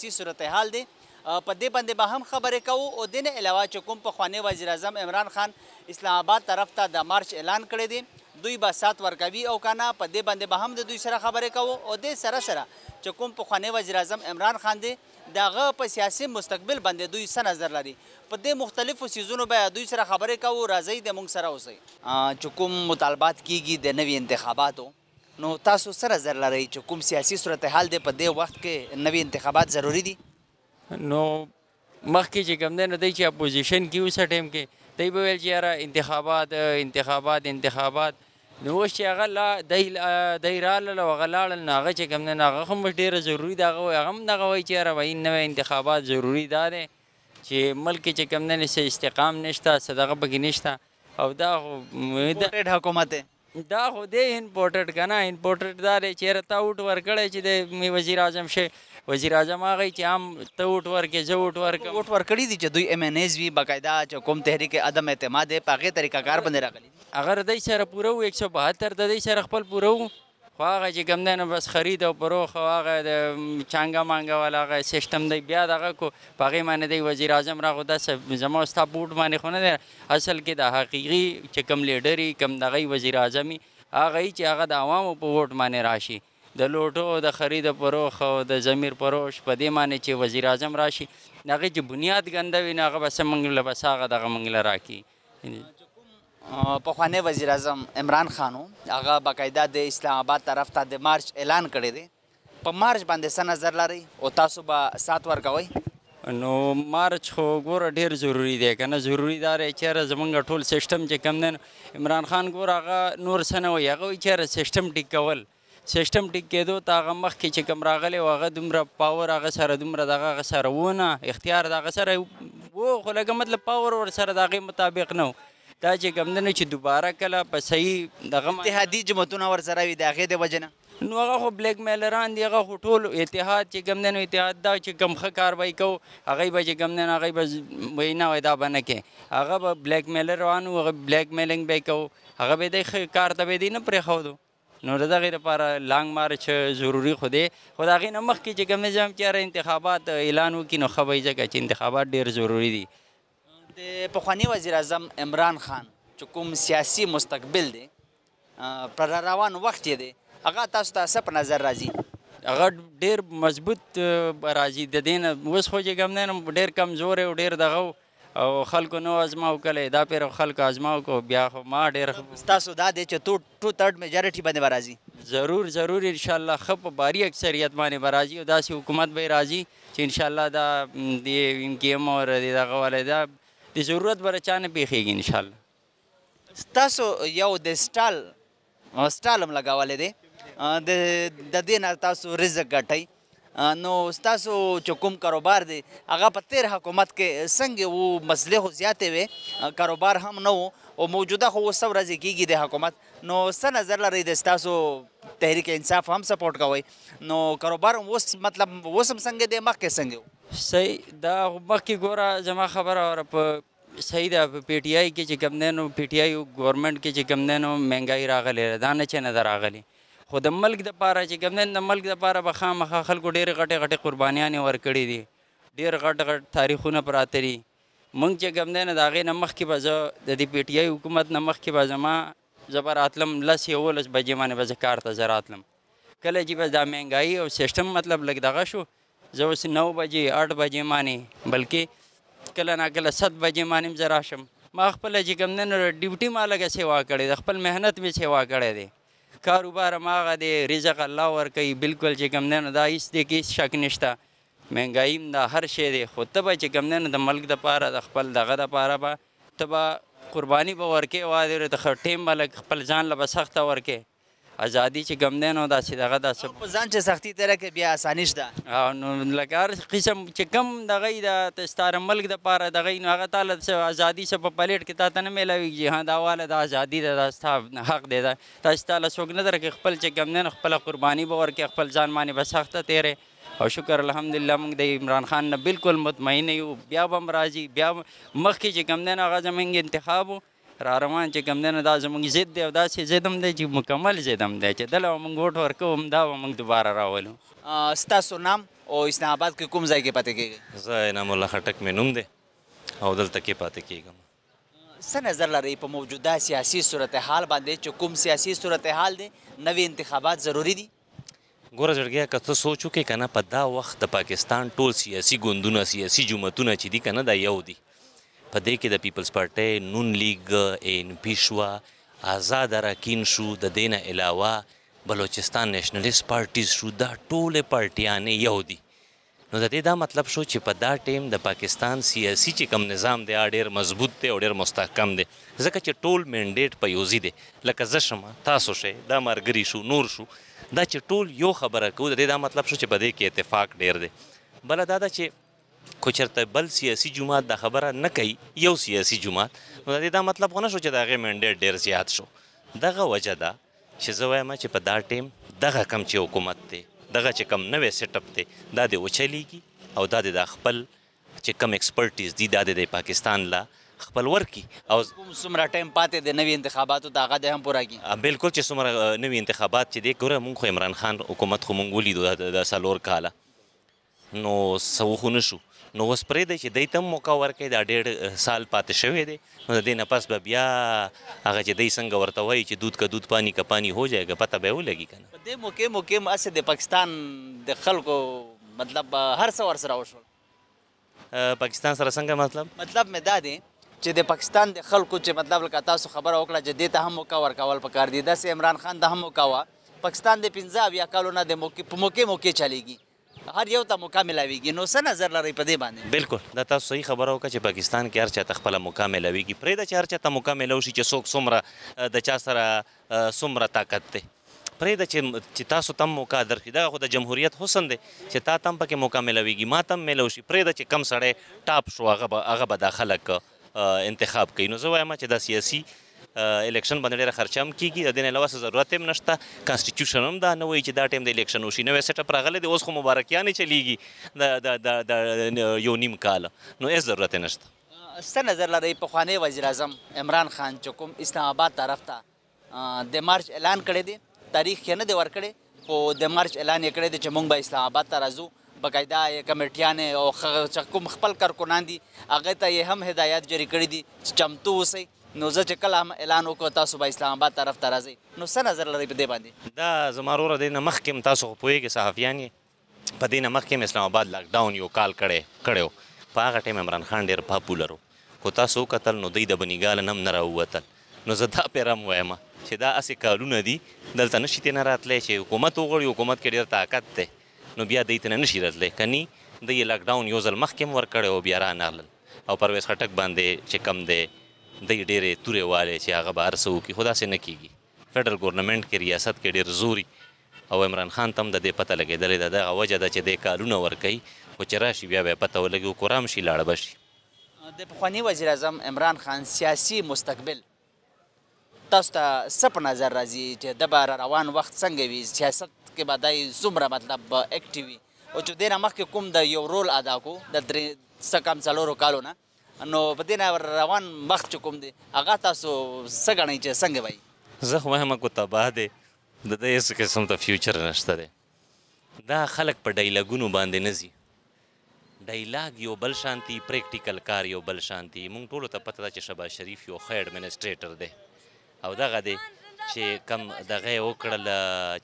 سیاسي صورتحال دی په دې باندې به هم خبرې کوو او دې نه علاوه چې کوم پخوانی وزیر اعظم عمران خان اسلام آباد طرف ته د مارچ اعلان کړی دی دوی به سات ورکوي او که نه په دې باندې به هم د دوی سره خبرې کوو او دې سره سره چې کوم پخوانی وزیر اعظم عمران خان دی د هغه په سیاسي مستقبل باندې دوی څه نظر لري په دې مختلفو څیزونو به دوی سره خبرې کوو راځئ د موږ سره اوسئ چې کوم مطالبات کیږي د نوي انتخاباتو نو تاسو څه نظر لرئ چې کوم سیاسي صورتحال دی په دې وخت کې نوي انتخابات ضروري دي نو مخکې چې کوم دی نو دی چې اپوزیشن کې اوسه ټایم کې دی به ویل چې یاره انتخابات نو اوس چې هغه دی راغلل او هغه لاړل نو هغه چې کوم دی نو هغه هم ډېره ضروري ده هغه هم دغه وایي چې یاره وایي نوی انتخابات ضروري دا دی چې ملک کې چې کوم دی څه استحکام نشته څه دغه پکې نشته او دا خو حکومت دی دا خو دی امپورټډ که نه امپورټډ دا دی چې یاره تا اوټ ورکړی چې د وزیر اعظم شي وزیر اعظم هغه چې هم ته اوټ ورکړې زه اوټ ورکړم اوټ ورکړي دي چې دوی ایم این ایز وي باقاعده چې کوم تحریک عدم اعتماد دی په هغې طریقه کار باندې راغلي هغه د دوی سره پوره وو 172 د دوی سره خپل پوره وو خو هغه چې کوم دی نو بس خرید او فروخ او هغه د چانګه مانګه والا هغه سیسټم دی بیا دغه کو په هغې باندې دی وزیر اعظم راغو داسې زما ستا په اوټ باندې خو نه دی اصل کې د حقیقي چې کوم لیډر وي کوم دغه وزیر اعظم وي هغه یي چې هغه د عوامو په ووټ باندې راشي د لوټو د خرید فروخ او د ضمیر فروش په دې باندې چې وزیر اعظم راشي د هغې چې بنیاد ګنده وي نو هغه به څه موږ له بس هغه دغه موږ له راکړي پخوانی وزیر اعظم عمران خان هغه باقاعده د اسلام آباد طرف ته د مارچ اعلان کړی دی په مارچ باندې څه نظر لرئ او تاسو به سات ورکوئ نو مارچ خو ګوره ډېر ضروري دی که نه ضروري دا دی چېرې زمونږ ټول سیسټم چې کوم دی عمران خان ګوره هغه نور څه نه وایي هغه وایي چېرې سیسټم ټیک کول سیسټم ټیک کېدو ته هغه مخکې چې کوم راغلی و هغه دومره پاور هغه سره دومره دغه هغه سره و نه اختیار د هغه سره و خو لکه مطلب پاور ورسره د هغې مطابق نه و دا چې کوم دی نه چې دوباره کله په صحیح دغه اتحادي جماعتونه ورسره وي د هغې د وجې نه نو هغه خو بلیک میلران دي هغه خو ټول اتحاد چې کوم دی نو اتحاد دا چې کوم ښه کار به یې کوو هغوی به چې کوم دی نو هغوی به وایي نه وایي دا به نه کوې هغه به بلیک میلر روان و هغه بلیک میلینګ به یې کوو هغه به دی ښه کار ته به یې دی نه پرېښودو نو د دغې لپاره لانګ مارچ ضروري خو دی خو د هغې نه مخکې چې کوم دی زه هم چې هره انتخابات اعلان وکړي نو ښه به وي ځکه چې انتخابات ډېر ضروري دي د پخواني وزیر اعظم عمران خان چې کوم سیاسي مستقبل دی پر روان وخت یې دی هغه تاسو ته څه په نظر راځي هغه ډېر مضبوط راځي د دې نه اوس خو چې کوم دی نو ډېر کمزوری او ډېر دغه او خلکو نو ازماو کلی دا پیر خلکو ازماو کو بیا خو ما ډېر ستاسو دا دی چې 2/3 میجارټي باندې به راځي ضرور انشاءالله ښه په باري اکثریت باندې به راځي او داسې حکومت به یې راځي چې انشاءالله دا د ایم کي ایم او د دغه والا دا د ضرورت به چا نه پېښېږي انشاءالله ستاسو یو د سټال هم لګولی دی د دې نه تاسو رزق ګټئ نو ستاسو چې کوم کاروبار دی هغه په تېر حکومت کې څنګه و مسلې خو زیاتې وې کاروبار هم نه و او موجوده خو اوس څه ورځې کېږي د حکومت نو څه نظر لرئ د ستاسو تحریک انصاف هم سپورټ کوئ نو کاروبار اوس مطلب اوس هم څنګه دی مخکې څنګه و صحیح دا مخکې ګوره زما خبره وره په صحیح ده په پی ټي آی کې چې کوم دی نو پی ټي آی ګورنمنټ کې چې کوم دی نو مهنګایي راغلې ده دا نه چې نه ده راغلې خو د ملک دپاره چې کوم دی د ملک دپاره به خامخا خلکو ډېرې غټې غربانیانې ورکړي دي ډېر غټ تاریخونه پراته دي موږ چې کوم دی نو د هغې نه مخکې به زه د دې پی ټي آی حکومت نه مخکې به زه به راتلم 10-11 بجې باندې به زه کار ته زه راتلم کله چې بس دا مهنګایي او سیسټم مطلب لږ دغه شو زه اوس 9 بجې 8 بجې باندې بلکې کله ناکله 7 بجې باندې هم زه راشم ما خپله چې کوم دی نو ډیوټي ما لږه سیوا کړې ده خپل محنت مې سیوا کړی دی کاروبار هم هغه دی رزق الله ورکوي بلکل چې کوم دی نو دا هېڅ دی کې هېڅ شک نشته مهنګایي هم دا هر شی دی خو ته به چې کوم دی نو د ملک دپاره د خپل دغه دپاره به ته به قرباني به ورکې وادې د ټیم به لږ خپل ځان له به سخته ورکې ازادي چې کوم دی نو داسې دغه داسې په ځان چې سختي تېره کړې بیا اساني شته نو لکه هر قسم چې کم دغه یي د ستاره ملک دپاره دغه یي نو هغه تاله ازادي څه په پلیټ کې تا ته نه میلاویږي ها دا واله دا ازادي ده دا ستا حق دی دا تاسې تاله څوک نه درکړي خپل چې کوم دی نو خپله قرباني به ورکړي خپل ځان باندې به سخته تېرې او شکر الحمدلله موږ د عمران خان نه بالکل مطمئن یو بیا به هم راځي بیا مخکې چې کوم دی نو هغه زموږ انتخاب و را روان چې کوم دی نو دا زموږ ضد دی او داسې ضد هم دی چې مکمل ضد هم دی چې دله به موږ ووټ ورکوو همدا به موږ دوباره راولو. ستاسو نام او اسلام آباد کې کوم ځای کې پاتې کېږئ؟ زه انعام الله خټک مې نوم دی او دلته کې پاتې کېږم. څه نظر لرئ په موجوده سیاسي صورتحال باندې چې کوم سیاسي صورتحال دی نوې انتخابات ضروري دي؟ ګوره زړګیه که ته سوچ وکړې که نه په دا وخت د پاکستان ټول سیاسي ګوندونه سیاسي جماعتونه چې دي که نه دا یو دي. په دې کې د پیپلز پارټۍ، نون لیگ، ANP شوه، آزاد اراکین شو، د دې نه علاوه بلوچستان نیشنلست پارټیز شو، دا ټولې پارټیانې یو دي. نو د دې دا مطلب شو چې په دا ټیم د پاکستان سیاسي چې کوم نظام دی ډېر مضبوط دی او ډېر مستحکم دی ځکه چې ټول منډیټ په یو ځای دی. لکه زه شمه، تاسو شئ، دا ملګري شو، نور شو، دا چې ټول یو خبره کوو د دې دا مطلب شو چې په دې کې اتفاق ډېر دی. بله دا ده چې خو چېرته بل سیاسي جماعت دا خبره نه کوي، یو سیاسي جماعت، نو د دې دا مطلب خو نه شو چې د هغې منډیټ ډېر زیات شو. دغه وجه ده چې زه وایم چې په دا ټیم دغه کم چې حکومت دی، دغه چې کم نوی سیټ اپ دی دا دې وچلیږي او دا د خپل چې کم ایکسپرټیز دي دا د پاکستان لا خپل ورکي او کوم څومره ټایم پاتې د نوي انتخاباتو د هغه د هم پوره کړي. بالکل چې څومره نوي انتخابات چې دی ګوره مونږ خو عمران خان حکومت خو مونږ ولیدو د 4 کاله نو څه خو نه شو. نو اوس پرېږدی چې دی ته هم موقع ورکوي، دا 1.5 سال پاتې شوی دی، نو د دې نه پس به بیا هغه چې دی څنګه ورته وایي چې دود که دود پانی که پانی هو جایګه پته به یې ولګي که نه. په دې موقع هسې د پاکستان د خلکو مطلب هر څه ورسره وشول. پاکستان سره څنګه مطلب مې دا دی چې د پاکستان د خلکو چې مطلب لکه تاسو خبره وکړه چې دې ته هم موقع ورکول پکار دي، داسې عمران خان ته هم موقع وه. پاکستان د 15 کالو نه د موقع چلیږي، هر یو ته موقع ملاویږي. نو څه نظر لرئ په دې باندې؟ بالکل دا تاسو صحیح خبره وکړه چې پاکستان کې هر چا ته خپله موقع ملاویږي. پرېږده چې هر چا ته موقع میلاو شي چې څوک څومره د چا سره څومره طاقت دی. پرېږده چې تاسو ته هم موقع درکړي. دغه خو د جمهوریت حسن دی چې تا ته هم پکې موقع میلاویږي، ما ته هم میلاو شي. پرېږده چې کم سړی ټاپ شو هغه به دا خلک انتخاب کوي. نو زه وایم چې دا سیاسي الیکشن باندې ډېره خرچه هم کېږي، د دې نه علاوه څه ضرورت هم نشته. کانسټیټیوشن هم دا نه وایي چې دا ټایم د الیکشن وشي. نوی سیټ اپ راغلی دی، اوس خو مبارکیانې چلیږي د یو نیم کاله، نو هېڅ ضرورت یې نشته. څه نظر لرئ پخوانی وزیر اعظم عمران خان چې کوم اسلام آباد طرف ته د مارچ اعلان کړی دی، تاریخ یې نه دی ورکړی خو د مارچ اعلان یې کړی دی چې موږ به اسلام آباد ته راځو، باقاعده یې کمیټیانې او کوم خپل کارکنان دي هغې ته یې هم هدایات جاري کړي دي چې چمتو اوسئ. نو زه چې کله هم اعلان وکړو تاسو به اسلام آباد طرف ته راځئ، نو څه نظر لرئ په دې باندې؟ دا زما وروره دې نه مخکې هم تاسو خو پوهېږئ صحافیان یې، په دې نه مخکې هم اسلام آباد لاکډاون یو کال کړی و. په هغه ټایم عمران خان ډېر پاپولر و، خو تاسو وکتل نو دوی د بنیګاله هم نه راووتل. نو زه دا پیره هم وایم چې دا هسې کالونه دي دلته نشي ترې نه راتلی چې حکومت وغواړي، حکومت کې ډېر طاقت دی، نو بیا دوی ته نه نشي راتلی. که نی دوی یې لاکډاون یو ځل مخکې هم ورکړی او بیا رانغلل او پرویز خټک باندې چې کم دی دوی ډېرې تورې والې چې هغه به هر څه وکړي، خو داسې نه کېږي. فیډرل ګورنمنټ کې ریاست کې ډېر زوري او عمران خان ته هم د دې پته لګېدلې ده. دغه وجه ده چې دی کالونه ورکوي، خو چې راشي بیا به یې پته ولګي او قرام شي لاړه به شي. د پخواني وزیر اعظم عمران خان سیاسي مستقبل تاسو ته څه په نظر راځي چې د به روان وخت څنګه وي؟ سیاست کې به دی څومره مطلب اکټیو وي او چې دې نه مخکې کوم د یو رول ادا کو د څه کم 4 کالو نه، نو په دې نه روان وخت چې کوم دی هغه تاسو څه ګڼئ چې څنګه وایي؟ زه خو وایم کو تباه دی، د ده هېڅ قسم ته فیوچر نشته دی. دا خلک په ډایلاګونو باندې نه ځي. ډایلاګ یو بل شانتي، پریکټیکل کار یو بل شانتي. موږ ټولو ته پته ده چې شهباز شریف یو ښه ایډمنسټریټر دی او دغه دی چې کم دغه یې وکړل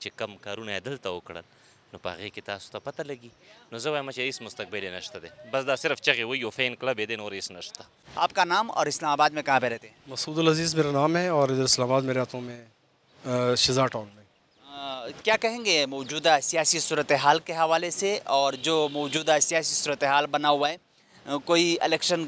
چې کم کارونه یې دلته وکړل نو په هغې کې تاسو ته پته لګي. نو زه وایم چې هېڅ مستقبل یې نشته دی، بس دا صرف چغې وایي او فین کلب یې دی، نور هېڅ نشته. آپ کا نام اور اسلام آباد میں کہاں پہ رہتے ہیں؟ مسعود العزیز میرا نام ہے اور ادھر اسلام آباد میں رہتا ہوں، میں شزا ٹاؤن میں. کیا کہیں گے موجودہ سیاسی صورتحال کے حوالے سے اور جو موجودہ سیاسی صورتحال بنا ہوا ہے، کوئی الیکشن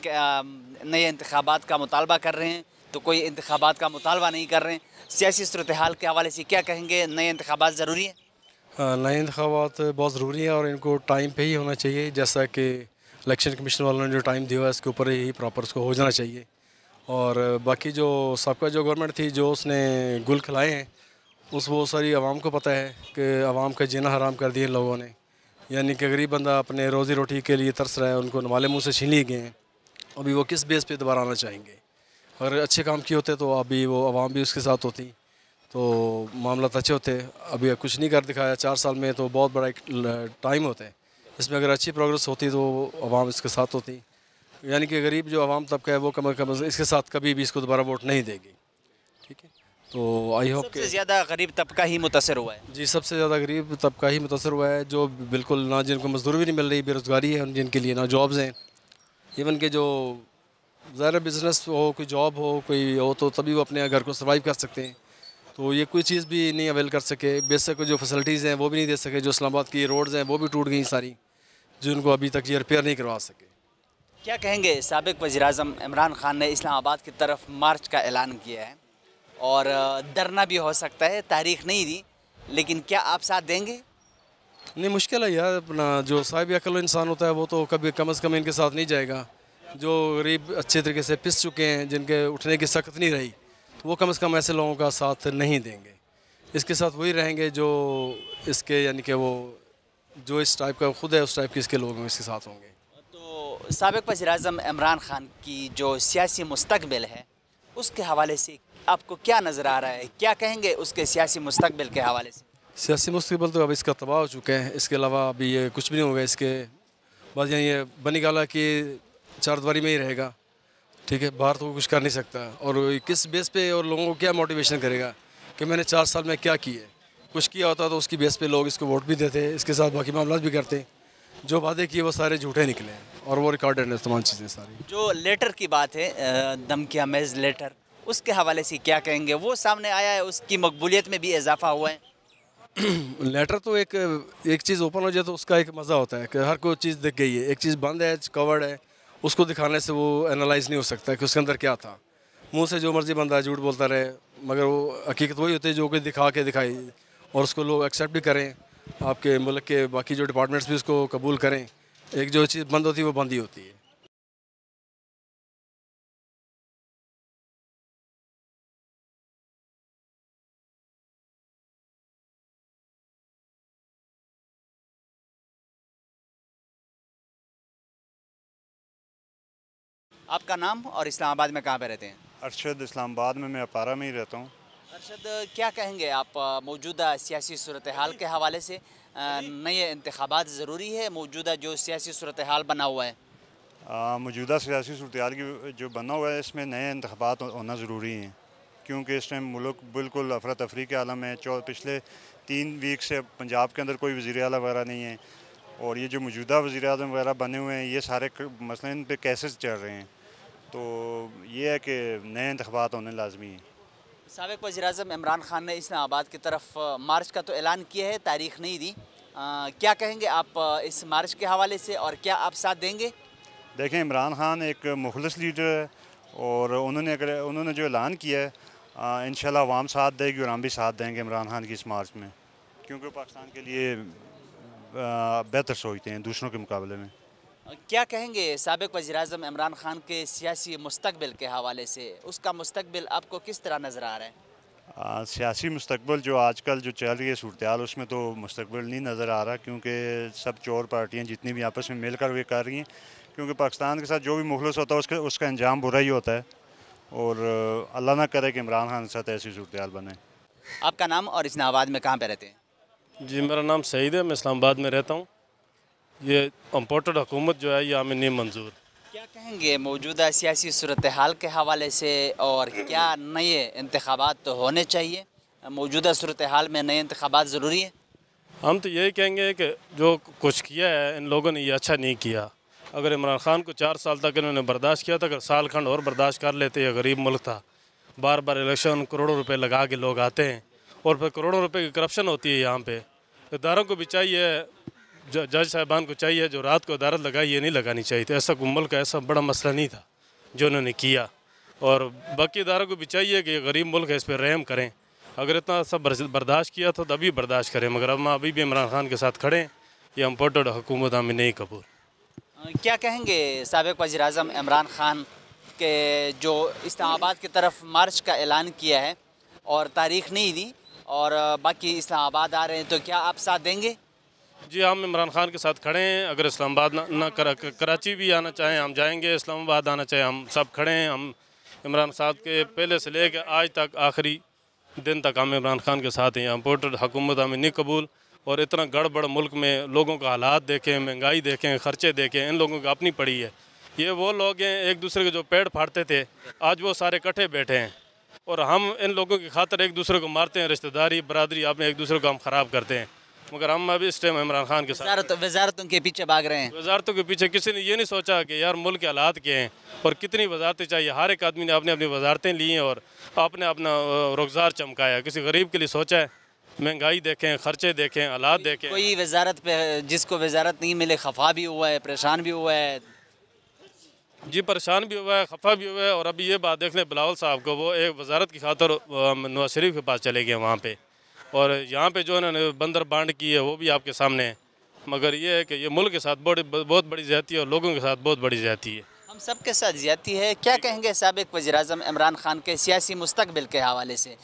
نئے انتخابات کا مطالبہ کر رہے ہیں تو کوئی انتخابات کا مطالبہ نہیں کر رہے ہیں، سیاسی صورتحال کے حوالے سے کیا کہیں گے؟ نئے انتخابات ضروری ہیں؟ نئے انتخابات بہت ضروری ہیں اور ان کو ٹائم پہ ہی ہونا چاہیے، جیسا کہ الیکشن کمیشن والوں نے جو ٹائم دیا ہوا ہے اس کے اوپر ہی پراپر اس کو ہو جانا چاہیے. اور باقی جو سابقہ جو گورنمنٹ تھی جو اس نے گل کھلائے ہیں اس وہ ساری عوام کو پتہ ہے کہ عوام کا جینا حرام کر دیے لوگوں نے، یعنی کہ غریب بندہ اپنے روزی روٹی کے لیے ترس رہا ہے، ان کو نوالے منہ سے چھین لیے گئے ہیں. ابھی وہ کس بیس پہ دوبارہ آنا چاہیں گے؟ अगर अच्छे काम किए होते तो अभी वो आवाम भी उसके साथ होती, तो मामला अच्छे होते। अभी कुछ नहीं कर दिखाया 4 साल में, तो बहुत बड़ा एक टाइम होता है। इसमें अगर अच्छी प्रोग्रेस होती तो आवाम इसके साथ होती, यानी कि गरीब जो आवाम तबका है वो कम से कम इसके साथ कभी भी इसको दोबारा वोट नहीं देगी। ठीक है, तो आई होप सबसे ज़्यादा गरीब तबका ही मुतासर हुआ है। जी, सबसे ज़्यादा गरीब तबका ही मुतासर हुआ है, जो बिल्कुल ना जिनको मजदूरी भी नहीं मिल रही, बेरोज़गारी है जिनके लिए, ना जॉब्स हैं। इवन के जो ज़ाहिर बिज़नेस हो, कोई जॉब हो, कोई हो, तो तभी वो अपने घर को सर्वाइव कर सकते हैं। तो ये कोई चीज़ भी नहीं अवेल कर सके। बेसिक जो फैसिलिटीज़ हैं वो भी नहीं दे सके। जो इस्लामाबाद की रोड्स हैं वो भी टूट गई सारी, जिनको अभी तक ये रिपेयर नहीं करवा सके। क्या कहेंगे, साबिक़ वज़ीर-ए-आज़म इमरान खान ने इस्लामाबाद की तरफ मार्च का ऐलान किया है और धरना भी हो सकता है, तारीख नहीं दी, लेकिन क्या आप साथ देंगे? नहीं, मुश्किल है यार। अपना जो साहिब अकल इंसान होता है वो तो कभी कम से कम इनके साथ नहीं जाएगा। जो गरीब अच्छे तरीके से पिस चुके हैं, जिनके उठने की सख्त नहीं रही, तो वो कम से कम ऐसे लोगों का साथ नहीं देंगे। इसके साथ वही रहेंगे जो इसके, यानी कि वो जो इस टाइप का खुद है उस टाइप के इसके लोग इसके साथ होंगे। तो साबिक़ वज़ीर-ए-आज़म इमरान खान की जो सियासी मुस्तक़बिल है उसके हवाले से आपको क्या नज़र आ रहा है? क्या कहेंगे उसके सियासी मुस्तक़बिल के हवाले से? सियासी मुस्तक़बिल तो अब इसका तबाह हो चुका है। इसके अलावा अभी ये कुछ भी नहीं होगा। इसके बाद ये बनी गाला की चारदीवारी में ही रहेगा। ठीक है, बाहर तो कुछ कर नहीं सकता। और किस बेस पे और लोगों को क्या मोटिवेशन करेगा कि मैंने 4 साल में क्या किया है? कुछ किया होता तो उसकी बेस पे लोग इसको वोट भी देते, इसके साथ बाकी मामला भी करते। जो वादे किए वो सारे झूठे निकले और वो रिकॉर्डेड है तमाम चीज़ें सारी। जो लेटर की बात है, धमकी मेज़ लेटर, उसके हवाले से क्या कहेंगे? वो सामने आया है, उसकी मकबूलियत में भी इजाफा हुआ है। लेटर तो एक चीज़ ओपन हो जाए तो उसका एक मज़ा होता है कि हर कोई चीज़ दिख गई है। एक चीज़ बंद है, कवर्ड है, उसको दिखाने से वो एनालाइज नहीं हो सकता कि उसके अंदर क्या था। मुंह से जो मर्जी बंदा झूठ बोलता रहे, मगर वो हकीकत वही होती है जो कि दिखा के दिखाई, और उसको लोग एक्सेप्ट भी करें। आपके मुल्क के बाकी जो डिपार्टमेंट्स भी उसको कबूल करें। एक जो चीज़ बंद होती है वो बंद ही होती है। आपका नाम और इस्लामाबाद में कहाँ पे रहते हैं? अरशद, इस्लामाबाद में मैं अपारा में ही रहता हूँ। अरशद, क्या कहेंगे आप मौजूदा सियासी सूरत हाल के हवाले से? नए इंतखाबात ज़रूरी है मौजूदा जो सियासी सूरत हाल बना हुआ है? मौजूदा सियासी सूरत हाल की जो बना हुआ है इसमें नए इंतखाबात होना ज़रूरी हैं, क्योंकि इस टाइम मुल्क बिल्कुल अफरा तफरी के आलम है। पिछले 3 वीक से पंजाब के अंदर कोई वज़ीर आला वगैरह नहीं है, और ये जो मौजूदा वज़ीर आज़म वगैरह बने हुए हैं ये सारे मसले इन पर केसेस चल रहे हैं। तो ये है कि नए इंतखाबात होने लाजमी हैं। साबिक़ वज़ीर-ए-आज़म इमरान खान ने इस्लामाबाद की तरफ मार्च का तो ऐलान किया है, तारीख नहीं दी। क्या कहेंगे आप इस मार्च के हवाले से, और क्या आप साथ देंगे? देखें, इमरान खान एक मुखलिस लीडर है, और उन्होंने जो ऐलान किया है इंशाल्लाह अवाम साथ देगी और हम भी साथ देंगे इमरान खान की इस मार्च में, क्योंकि पाकिस्तान के लिए बेहतर सोचते हैं दूसरों के मुकाबले में। क्या कहेंगे साबिक़ वज़ीर-ए-आज़म इमरान खान के सियासी मुस्तक़बिल के हवाले से? उसका मुस्तक़बिल आपको किस तरह नज़र आ रहा है? सियासी मुस्तक़बिल जो आजकल जो चल रही है सूरत हाल, उसमें तो मुस्तक़बिल नहीं नज़र आ रहा, क्योंकि सब चोर पार्टियाँ जितनी भी आपस में मिलकर वे कर रही हैं। क्योंकि पाकिस्तान के साथ जो भी मुखलिस होता है उसका अंजाम बुरा ही होता है, और अल्लाह ना करे कि इमरान खान के साथ ऐसी सूरत हाल बने। आपका नाम और इस्लामाबाद में कहाँ पे रहते हैं? जी, मेरा नाम सईद है, मैं इस्लामाबाद में रहता हूँ। ये इम्पोर्टेड हुकूमत जो है ये हमें नहीं मंजूर। क्या कहेंगे मौजूदा सियासी सूरत हाल के हवाले से, और क्या नए इंतखाबात तो होने चाहिए? मौजूदा सूरत हाल में नए इंतखाबात ज़रूरी है? हम तो यही कहेंगे कि जो कुछ किया है इन लोगों ने ये अच्छा नहीं किया। अगर इमरान खान को 4 साल तक इन्होंने बर्दाश्त किया था, अगर साल खंड और बर्दाश्त कर लेते, ये गरीब मुल्क था। बार बार इलेक्शन, करोड़ों रुपए लगा के लोग आते हैं, और फिर करोड़ों रुपए की करप्शन होती है यहाँ पे। इदारों को भी चाहिए, जज साहबान को चाहिए, जो रात को अदालत लगाई ये नहीं लगानी चाहिए थी। ऐसा मुल्क का ऐसा बड़ा मसला नहीं था जो उन्होंने किया, और बाकी इदारों को भी चाहिए कि गरीब मुल्क है इस पर रहम करें। अगर इतना सब बर्दाश्त किया था तो अभी बर्दाश्त करें, मगर हम अभी भी इमरान खान के साथ खड़े हैं। ये इम्पोर्टेड हुकूमत हमें नहीं कबूल। क्या कहेंगे साबिक़ वज़ीर-ए-आज़म इमरान खान के जो इस्लामाबाद की तरफ मार्च का ऐलान किया है और तारीख नहीं दी, और बाकी इस्लामाबाद आ रहे हैं, तो क्या आप साथ देंगे? जी, हम इमरान खान के साथ खड़े हैं। अगर इस्लामाबाद कराची भी आना चाहें हम जाएंगे, इस्लामाबाद आना चाहें हम सब खड़े हैं। हम इमरान साहब के पहले से लेकर आज तक आखिरी दिन तक हम इमरान खान के साथ हैं। इम्पोर्टेड हुकूमत हमें नहीं कबूल। और इतना गड़बड़ मुल्क में लोगों का हालात देखें, महंगाई देखें, ख़र्चे देखें, इन लोगों की अपनी पड़ी है। ये वो लोग हैं एक दूसरे के जो पेड़ फाड़ते थे, आज वो सारे इकट्ठे बैठे हैं और हम इन लोगों की खातिर एक दूसरे को मारते हैं। रिश्तेदारी बरादरी अपने एक दूसरे को हम ख़राब करते हैं। मगर हम अभी इस टाइम इमरान खान के साथ वजारतों के पीछे भाग रहे हैं। वजारतों के पीछे किसी ने ये नहीं सोचा कि यार मुल्क के हालात क्या हैं और कितनी वजारतें चाहिए। हर एक आदमी ने अपनी अपनी वजारतें ली हैं और आपने अपना रुखसार चमकाया। किसी गरीब के लिए सोचा है? महंगाई देखें, ख़र्चे देखें, हालात देखें। कोई वजारत पे जिसको वजारत नहीं मिले खफा भी हुआ है, परेशान भी हुआ है। जी परेशान भी हुआ है, खफा भी हुआ है। और अभी ये बात देख लें बिलावल साहब को, वो एक वजारत की खातर नवाज शरीफ के पास चले गए वहाँ पे। और यहाँ पे जो इन्होंने बंदर बांट की है वो भी आपके सामने है। मगर ये है कि ये मुल्क के साथ बहुत बड़ी ज़्यादती है और लोगों के साथ बहुत बड़ी ज़्यादती है। हम सब के साथ ज़्यादती है। क्या कहेंगे साबिक़ वज़ीर-ए-आज़म इमरान खान के सियासी मुस्तकबिल के हवाले से?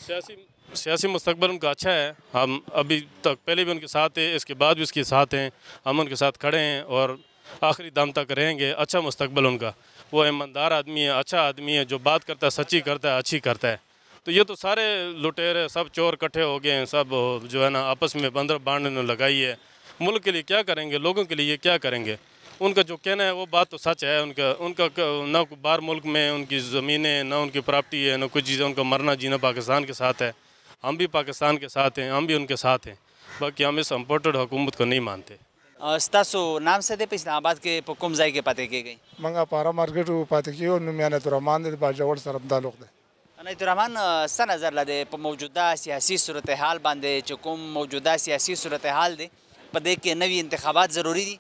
सियासी मुस्तकबिल उनका अच्छा है। हम अभी तक पहले भी उनके साथ थे, इसके बाद भी उसके साथ हैं। हम उनके साथ खड़े हैं और आखिरी दम तक रहेंगे। अच्छा मुस्तकबिल उनका। वो ईमानदार आदमी है, अच्छा आदमी है, जो बात करता है सच्ची करता है, अच्छी करता है। तो ये तो सारे लुटेरे सब चोर इकट्ठे हो गए हैं, सब जो है ना आपस में बंदर बांटने लगाई है। मुल्क के लिए क्या करेंगे, लोगों के लिए क्या करेंगे? उनका जो कहना है वो बात तो सच है। उनका ना बाहर मुल्क में उनकी ज़मीनें, ना उनकी प्रॉपर्टी है, ना कुछ चीज़ें। उनका मरना जीना पाकिस्तान के साथ है। हम भी पाकिस्तान के साथ हैं, हम भी उनके साथ हैं। बाकी हम इस इम्पोर्टेड हुकूमत को नहीं मानते। स्तासो नाम से दे पे इस्लामाबाद के पुकुम जाई के पते के गई मंगा पारा मार्केट पाते की और नुमियाना तो रहमान दे बाजावर सरब ताल्लुक दे रहमान स नज़र लदे प मौजूदा सियासी सूरत हाल बांधे चुकुम मौजूदा सियासी सूरत हाल दे पदे के नवी इंतखाबात ज़रूरी दी।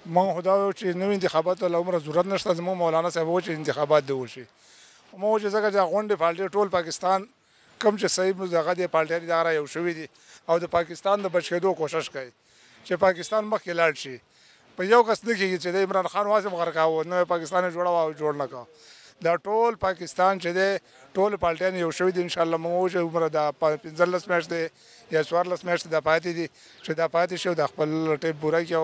मैं खुदा चीज़ नवी इंतखाबात तो उम्र ज़रूरत नश्ता मो मौलाना साहब वो चीज़ इंतखाबात दे वशी मो जगह जा गोंडे पार्टी टोल पाकिस्तान कम से सही जगह दे पार्टी इदारा यू शुवी दी और पाकिस्तान द बचेदो कोशिश कई कि पाकिस्तान मख लाड़ शी पर यू कस देखिए कि इमरान खान वहाँ से मगर का वो नए पाकिस्तान जोड़ा हुआ जोड़ना का दा टोल पाकिस्तान चे टोल पार्टियां यू शुवी दी इंशाल्लाह मो उम्र दा पिंजलस मैच दे या स्वारलस मैच दा पाती दी दा पाती शो दा खपल टेप बुरा किया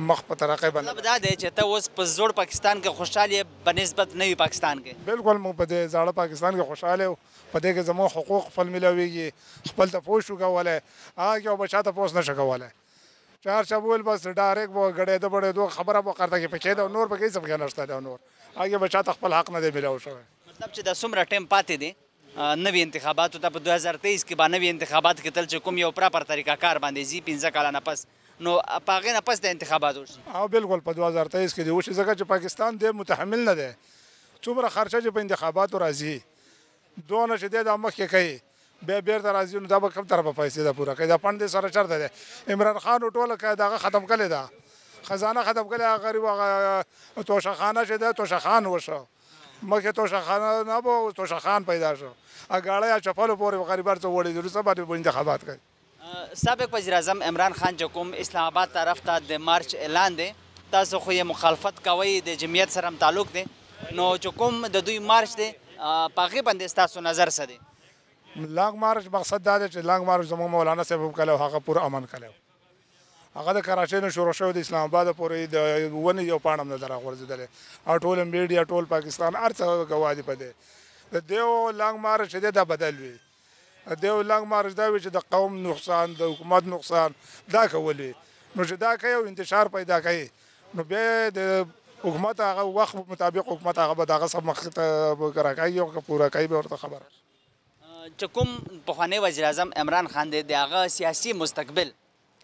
मख पतरक़े बन मतलब दा दे चता उस जोड़ पाकिस्तान के खुशहाली बनिस्बत नई पाकिस्तान के बिल्कुल मो पदे जाड़ा पाकिस्तान के खुशहाल है पदे के जमो हकूक़ फल मिलावेगी खपल तपोश का वाला है आ क्या बचा तपोस न शका वाला है चार चबूल बस डायरेक्ट वो गड़े दो बड़े दो खबर अब करता कि पके दो नूर पके सब क्या नष्टा दो नूर आगे बचा तखपल हक न दे मिला उस मतलब च सुमरा टाइम पाते दे नवी इंतखाबात तब 2023 के बाद नवी इंतखाबात के तल चुकुम यो प्रॉपर तरीका कार बांधे जी 15 काला नपस नो पागे नपस दे इंतखाबात हाँ बिल्कुल 2023 के लिए उस जगह जो पाकिस्तान दे मुतहमिल न दे सुमरा खर्चा जो इंतखाबात राजी दोनों शदीद अमक के कही बेर राजी दबा कब तरफ पैसे दा पूरा कदा पंड दे सारा चढ़ दे इमरान खान उठोल कायदा ख़त्म कर दा खजाना ख़त्म कर गरीब तोशा खाना शे तोशा खान वशो मखे तोशा खाना ना वो तोशा खान पैदा शो गाड़ा या चपल पूरे गरीबार तो वोड़ी जरूर सब इंतखाबात कर साबिक़ वज़ीर-ए-आज़म इमरान खान चुकुम इस्लामाबाद तरफ ता दे मार्च ऐलान दे तासो खो ये मुखालफत कवई दे जमियत सरम ताल्लुक दे नो चुकुम द दुई मार्च दे पागे बंदे तासो नज़र सदे लॉन्ग मार्च मकसद दा लॉन्ग मार्च जमा मौलाना साहब कलो हक़ पूरा अमन कलो अगर कराची ने शुरू शो इस्लामाबाद पूरे वन यो पाणम नजर वर्जदले और टोल मीडिया टोल पाकिस्तान अर्थ गवादी पदे देव लॉन्ग मार्च दे दा बदल भी देव लॉन्ग मार्च दा विच द कौम नुकसान द हुकूमत नुकसान दा कवली नो दा कयो इंतशार पैदा कई नो बे द हुकूमत वक्त मुताबिक हुकूमत बदागा सब मकसद करा कई पूरा कई और खबर चुकुम पखाने वज़ीर-ए-आज़म इमरान खान दे दागा सियासी मुस्तकबिल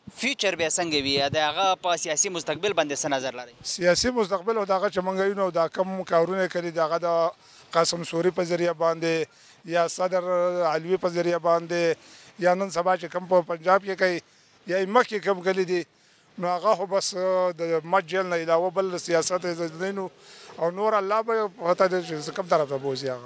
फ्यूचर भी संगे भी है दागा पा सियासी मुस्तकबिल बंदे से नजर ला रही सियासी मुस्तकबिल और दागा चमंगई नो दा कम कारुने करी दागा दा कासम सूरी पर जरिया बांधे या सदर अलवी पर जरिया बांधे या नन सभा के कम पंजाब के कई या इमक के कम कली दी नागा हो बस मत जेल नहीं ला वो बल सियासत नहीं और नूर अल्लाह पे होता है कम तरफ बोझिया।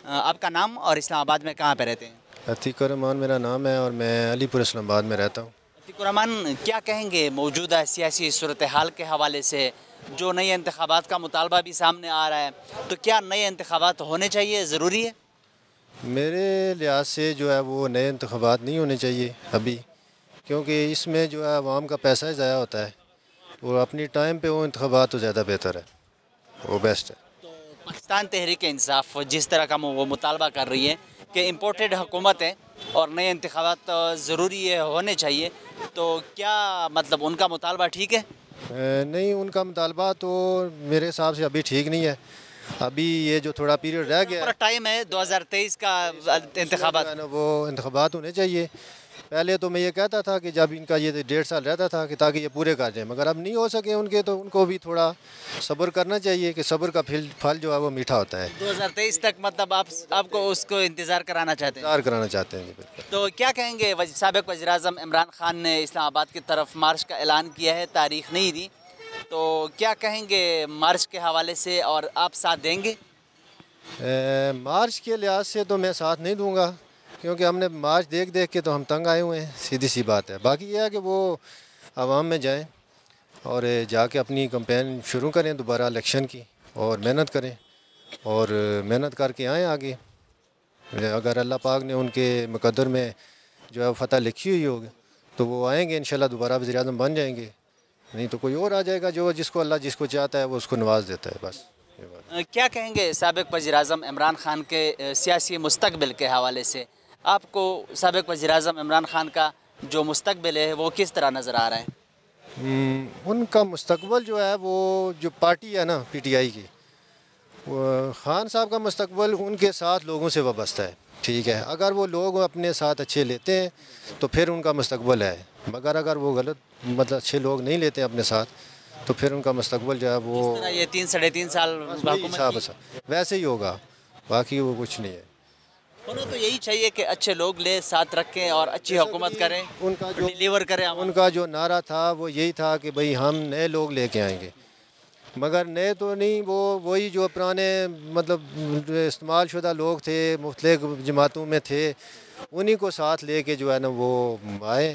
आपका नाम और इस्लामाबाद में कहाँ पे रहते हैं? अतीकुर रहमान मेरा नाम है और मैं अलीपुर इस्लामाबाद में रहता हूँ। अतीकुर रहमान क्या कहेंगे मौजूदा सियासी सूरत हाल के हवाले से जो नए इंतखाबात का मुतालबा भी सामने आ रहा है तो क्या नए इंतखाबात होने चाहिए, ज़रूरी है? मेरे लिहाज से जो है वो नए इंतखाबात नहीं होने चाहिए अभी, क्योंकि इसमें जो है आवाम का पैसा ही ज़ाया होता है। वो अपनी टाइम पे वो इंतखाबात तो ज़्यादा बेहतर है, वो बेस्ट है। पाकिस्तान तहरीक इंसाफ जिस तरह का वो मुतालबा कर रही है कि इम्पोर्टेड हुकूमत है और नए इंतखाबात ज़रूरी है होने चाहिए, तो क्या मतलब उनका मुतालबा ठीक है? नहीं, उनका मुतालबा तो मेरे हिसाब से अभी ठीक नहीं है। अभी ये जो थोड़ा पीरियड रह गया पूरा टाइम है 2023 का इंतखाबात, वो इंतखाबात होने चाहिए। पहले तो मैं ये कहता था कि जब इनका ये 1.5 साल रहता था कि ताकि ये पूरे कर जाएँ, मगर अब नहीं हो सके उनके, तो उनको भी थोड़ा सब्र करना चाहिए कि सब्र का फल जो है वो मीठा होता है। 2023 तक मतलब आपको उसको इंतज़ार कराना चाहते हैं? इंतजार कराना चाहते हैं जी, बिल्कुल। तो क्या कहेंगे, साबिक़ वज़ीर-ए-आज़म इमरान खान ने इस्लामाबाद की तरफ मार्च का ऐलान किया है, तारीख नहीं दी, तो क्या कहेंगे मार्च के हवाले से और आप साथ देंगे? मार्च के लिहाज से तो मैं साथ नहीं दूंगा, क्योंकि हमने मार्च देख देख के तो हम तंग आए हुए हैं, सीधी सी बात है। बाकी यह है कि वो आवाम में जाएं और जाके अपनी कैंपेन शुरू करें दोबारा इलेक्शन की, और मेहनत करें और मेहनत करके आएँ आगे। अगर अल्लाह पाक ने उनके मुकद्दर में जो है फतह लिखी हुई होगी तो वो आएंगे इंशाल्लाह, दोबारा वज़ीर-ए-आज़म बन जाएंगे। नहीं तो कोई और आ जाएगा, जो जिसको चाहता है वो उसको नवाज देता है, बस। क्या कहेंगे साबिक़ वज़ीर-ए-आज़म इमरान खान के सियासी मुस्तक़बिल के हवाले से? आपको साबिक़ वज़ीर-ए-आज़म इमरान खान का जो मुस्तक़बिल है वो किस तरह नज़र आ रहा है? उनका मुस्तक़बिल जो है वो जो पार्टी है ना PTI की, वो खान साहब का मुस्तक़बिल उनके साथ लोगों से वाबस्ता है, ठीक है। अगर वो लोग अपने साथ अच्छे लेते हैं तो फिर उनका मुस्तक़बिल है, मगर अगर वो गलत मतलब अच्छे लोग नहीं लेते अपने साथ तो फिर उनका मुस्तक़बिल जो है वो ये 3-3.5 साल वैसे ही होगा, बाकी वो कुछ नहीं है। होना तो यही चाहिए कि अच्छे लोग ले साथ रखें और अच्छी हुकूमत करें, उनका जो डिलीवर करें। उनका जो नारा था वो यही था कि भाई हम नए लोग लेके आएंगे, मगर नए तो नहीं, वो वही जो पुराने मतलब इस्तेमाल शुदा लोग थे, मुख्तलिफ जमातों में थे, उन्हीं को साथ लेके जो है ना वो आए,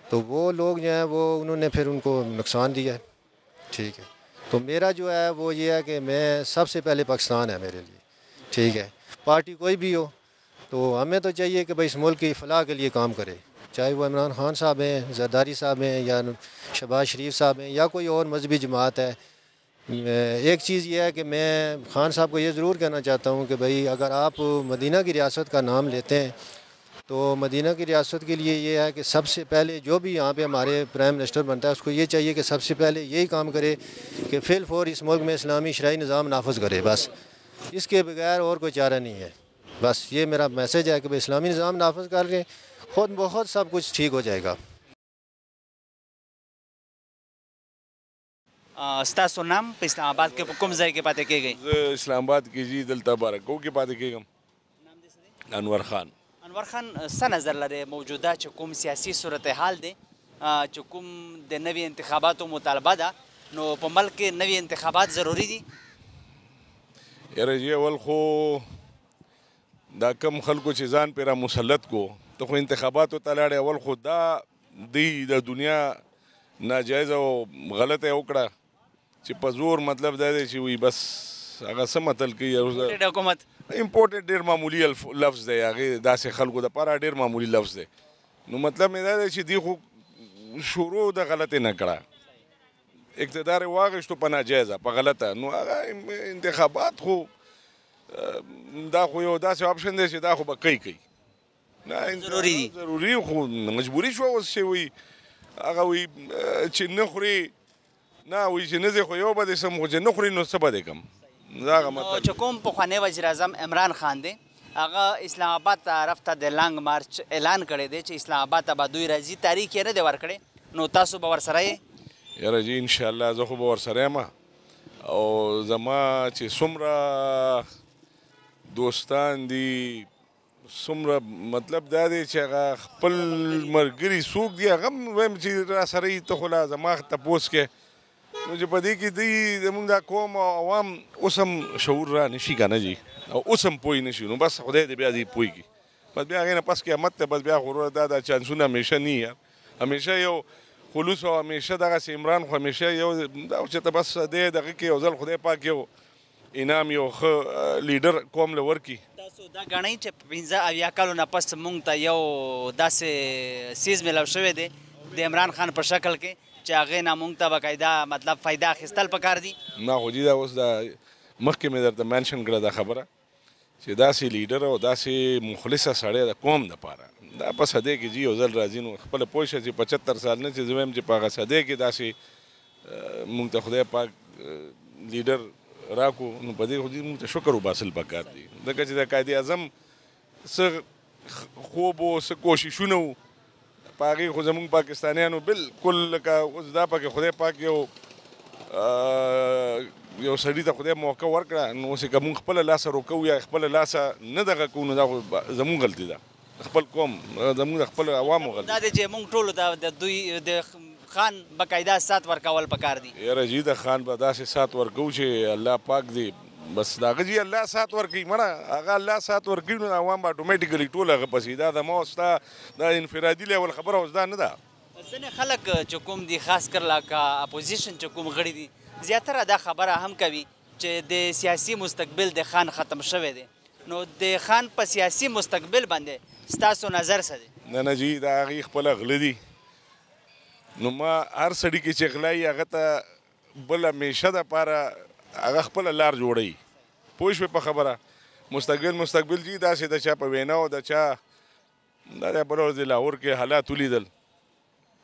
तो वो लोग जो हैं वो उन्होंने फिर उनको नुकसान दिया है, ठीक है। तो मेरा जो है वो ये है कि मैं सबसे पहले पाकिस्तान है मेरे लिए, ठीक है। पार्टी कोई भी हो तो हमें तो चाहिए कि भाई इस मुल्क की फ़लाह के लिए काम करे, चाहे वो इमरान खान साहब हैं, ज़रदारी साहब हैं, या शहबाज शरीफ साहब हैं, या कोई और मजहबी जमात है। एक चीज़ ये है कि मैं खान साहब को ये ज़रूर कहना चाहता हूँ कि भाई अगर आप मदीना की रियासत का नाम लेते हैं तो मदीना की रियासत के लिए ये है कि सबसे पहले जो भी यहाँ पे हमारे प्राइम मिनिस्टर बनता है उसको ये चाहिए कि सबसे पहले यही काम करे कि फिल फौर इस मुल्क में इस्लामी शरई निज़ाम नाफज करे, बस इसके बगैर और कोई चारा नहीं है। बस ये मेरा मैसेज है कि भाई इस्लामी निज़ाम नाफज कर लें, खुद बहुत सब कुछ ठीक हो जाएगा। स्तासु नाम इस्लामाबाद के कुम ज़ाय के पाते के गई? इस्लामाबाद की जी दलता बारको के पाते के गम अनवर खान। अनवर खान सा नज़र लरे मौजूदा चुकुम सियासी सूरत हाल दे चुकुम दे नवी इंतखाबात मुतालबा दा नो पमल के नवी इंतखाबात ज़रूरी दी? यार जी अवल खो दा कम खलको चिज़ान पेरा मुसलत को तो खो इंतखाबात तलाड़े अवल खो दा दी दा दुनिया नाजायज़ और गलत है उकड़ा ची पजोर मतलब दे ची हुई बस अगर समतल की हुकूमत इम्पोर्टेड डेर मामूली लफ्ज़ दे आगे दासे खलको दा पारा डेर मामूली लफ्ज़ दे नो मतलब में दे ची दी खो शुरू दा गलत न करा इक़्तिदार वाक़िश तो पना जायज़ा पा गलत नो आगा इंतखाबात खो दा खो यो दा से ऑप्शन दे ची दा खो बकई कई ना ज़रूरी खो मजबूरी शो उससे हुई आगा हुई ची नखरी ना हुई ची नज़े खो यो बदे सम हो नखरी नो सब दे कम जागा मतलब चुकुम पुखाने वज़ीर-ए-आज़म इमरान खान दे आगा इस्लामाबाद रफ्ता दे लॉन्ग मार्च ऐलान करे दे ची इस्लामाबाद अबादुई राजी तारीख ये न देवर करे नो तासु बावर सराय यार जी इंशाल्लाह ज़खो बावर सराय मा और जमा ची सुमरा दोस्तान दी सुमरा मतलब दादे चागा खपल मरगरी सूख दिया गम वम ची रासरी तो खुला जमा तपोस के मुझे पदी की दी मुंदा कौम आवाम उसम शऊर रा निशी का ना जी और उसम पोई निशी नो बस खुदा दे ब्यादी पोई की बस ब्या गए ना पस के मत बस ब्या खुरा दादा चांसुना हमेशा नहीं यार हमेशा यो खुलूस और हमेशा दागा से इमरान को हमेशा यो दावचे बस दे दगे के ओजल खुदा पाक यो इनाम यो लीडर कौम लवर की दा गणई च पिंजा अविया कालो ना पस मुंगता यो दासे सीज में लवशवे दे इमरान खान पर शक्ल के चागे ना मुंगता बकायदा मतलब फ़ायदा खिस्तल पकार दी ना हो जी दा उस दा مخکې مې درته مینشن کړه دا خبره چې داسې لیډر او داسې مخلصه سړی د قوم دپاره دا په صدۍ کې جي یو ځل راځي نو خپله پوه شه چې 75 سال نه چې زه وایم چې په هغه صدۍ کې داسې مونږ ته خدای پاک لیډر راکو نو په دې خو مونږ ته شکر وباسل پکار دي ځکه چې د قائد اعظم څه خوب و څه کوششونه وو په هغې خو زمونږ پاکستانیانو بالکل لکه اوس دا پکې خدای پاک یو سړي ته خدای موقع ورکړه نو اوس که مونږ خپله لاسه روکو یا خپله لاسه نه دغه کوو نو دا خو زمونږ غلطي ده خپل قوم زمونږ د خپل عوامو غلطي دا دی چې مونږ ټولو ته د دوی د خان باقاعده سات ورکول پکار دي یاره جي د خان به داسې سات ورکو چې الله پاک دی بس د هغه جي الله سات ورکوي مړه هغه الله سات ورکوي نو عوام به اټومیټیکلي ټول هغه پسې دا د ما او ستا دا انفرادي لیول خبره اوس دا نه ده ځینې خلک چې کوم دي خاص کر لکه اپوزیشن چې کوم غړي دي زیاتره دا خبره هم کوي چې د سیاسي مستقبل د خان ختم شوی دی نو د خان په سیاسي مستقبل باندې ستاسو نظر څه دی نه جي دا هغې خپله غله دي نو ما هر سړي کې چې غلا وي هغه ته بل همیشه دپاره هغه خپله لار جوړوي پوه شوې په خبره مستقبل جي داسې د چا په وینا او د چا دا د بله ورځ د لاهور کې حالات ولیدل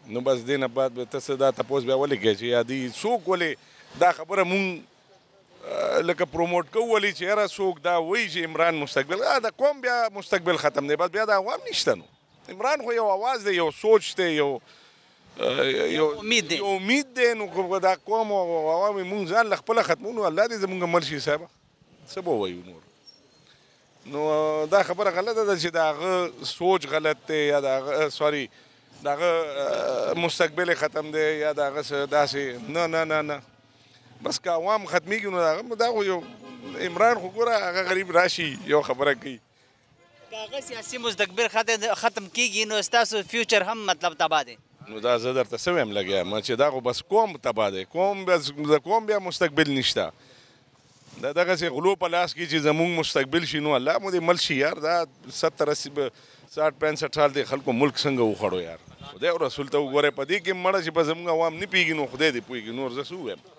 نو بس دې نه بعد به ته څه دا تپوس بیا ولې کوې چې یادي څوک ولې دا خبره مونږ لکه پروموټ کوو ولې چې یاره څوک دا وایي چې عمران مستقبل د قوم بیا مستقبل ختم دی بس بیا د عوام نشته نو عمران خو یو اواز دی یو سوچ دی یو امید دی نو دا قوم او عوام مونږ ځان له خپله ختمو نو الله دې زمونږ مل شي صاحبه څه به ووایو نور نو دا خبره غلطه ده چې د هغه سوچ غلط دی یا د هغه سوري د هغه مستقبل ختم دی یا د هغه داسې نه بس که عوام ختمیږي نو دا خو یو عمران خو ګوره هغه غریب راشي یو خبره کوي که هغه سیاسي مستقبل ختم کیږي نو ستاسو فیوچر هم مطلب تباه دی نو دا زه درته څه ویم لګیا ما چې دا خو بس قوم تباه دی د قوم بیا مستقبل نشته دا دغسې غلو په لاس کې چې زمونږ مستقبل شي نو الله مو دې مل شي یار دا 70-80-65 سال د خلکو ملک څنګه وخوړو یار خدای او رسول ته وګورئ په دې کې مړه چې په زمونږ عوام نه پیږي نو خدای دې پوهېږي نور زه څه ووایم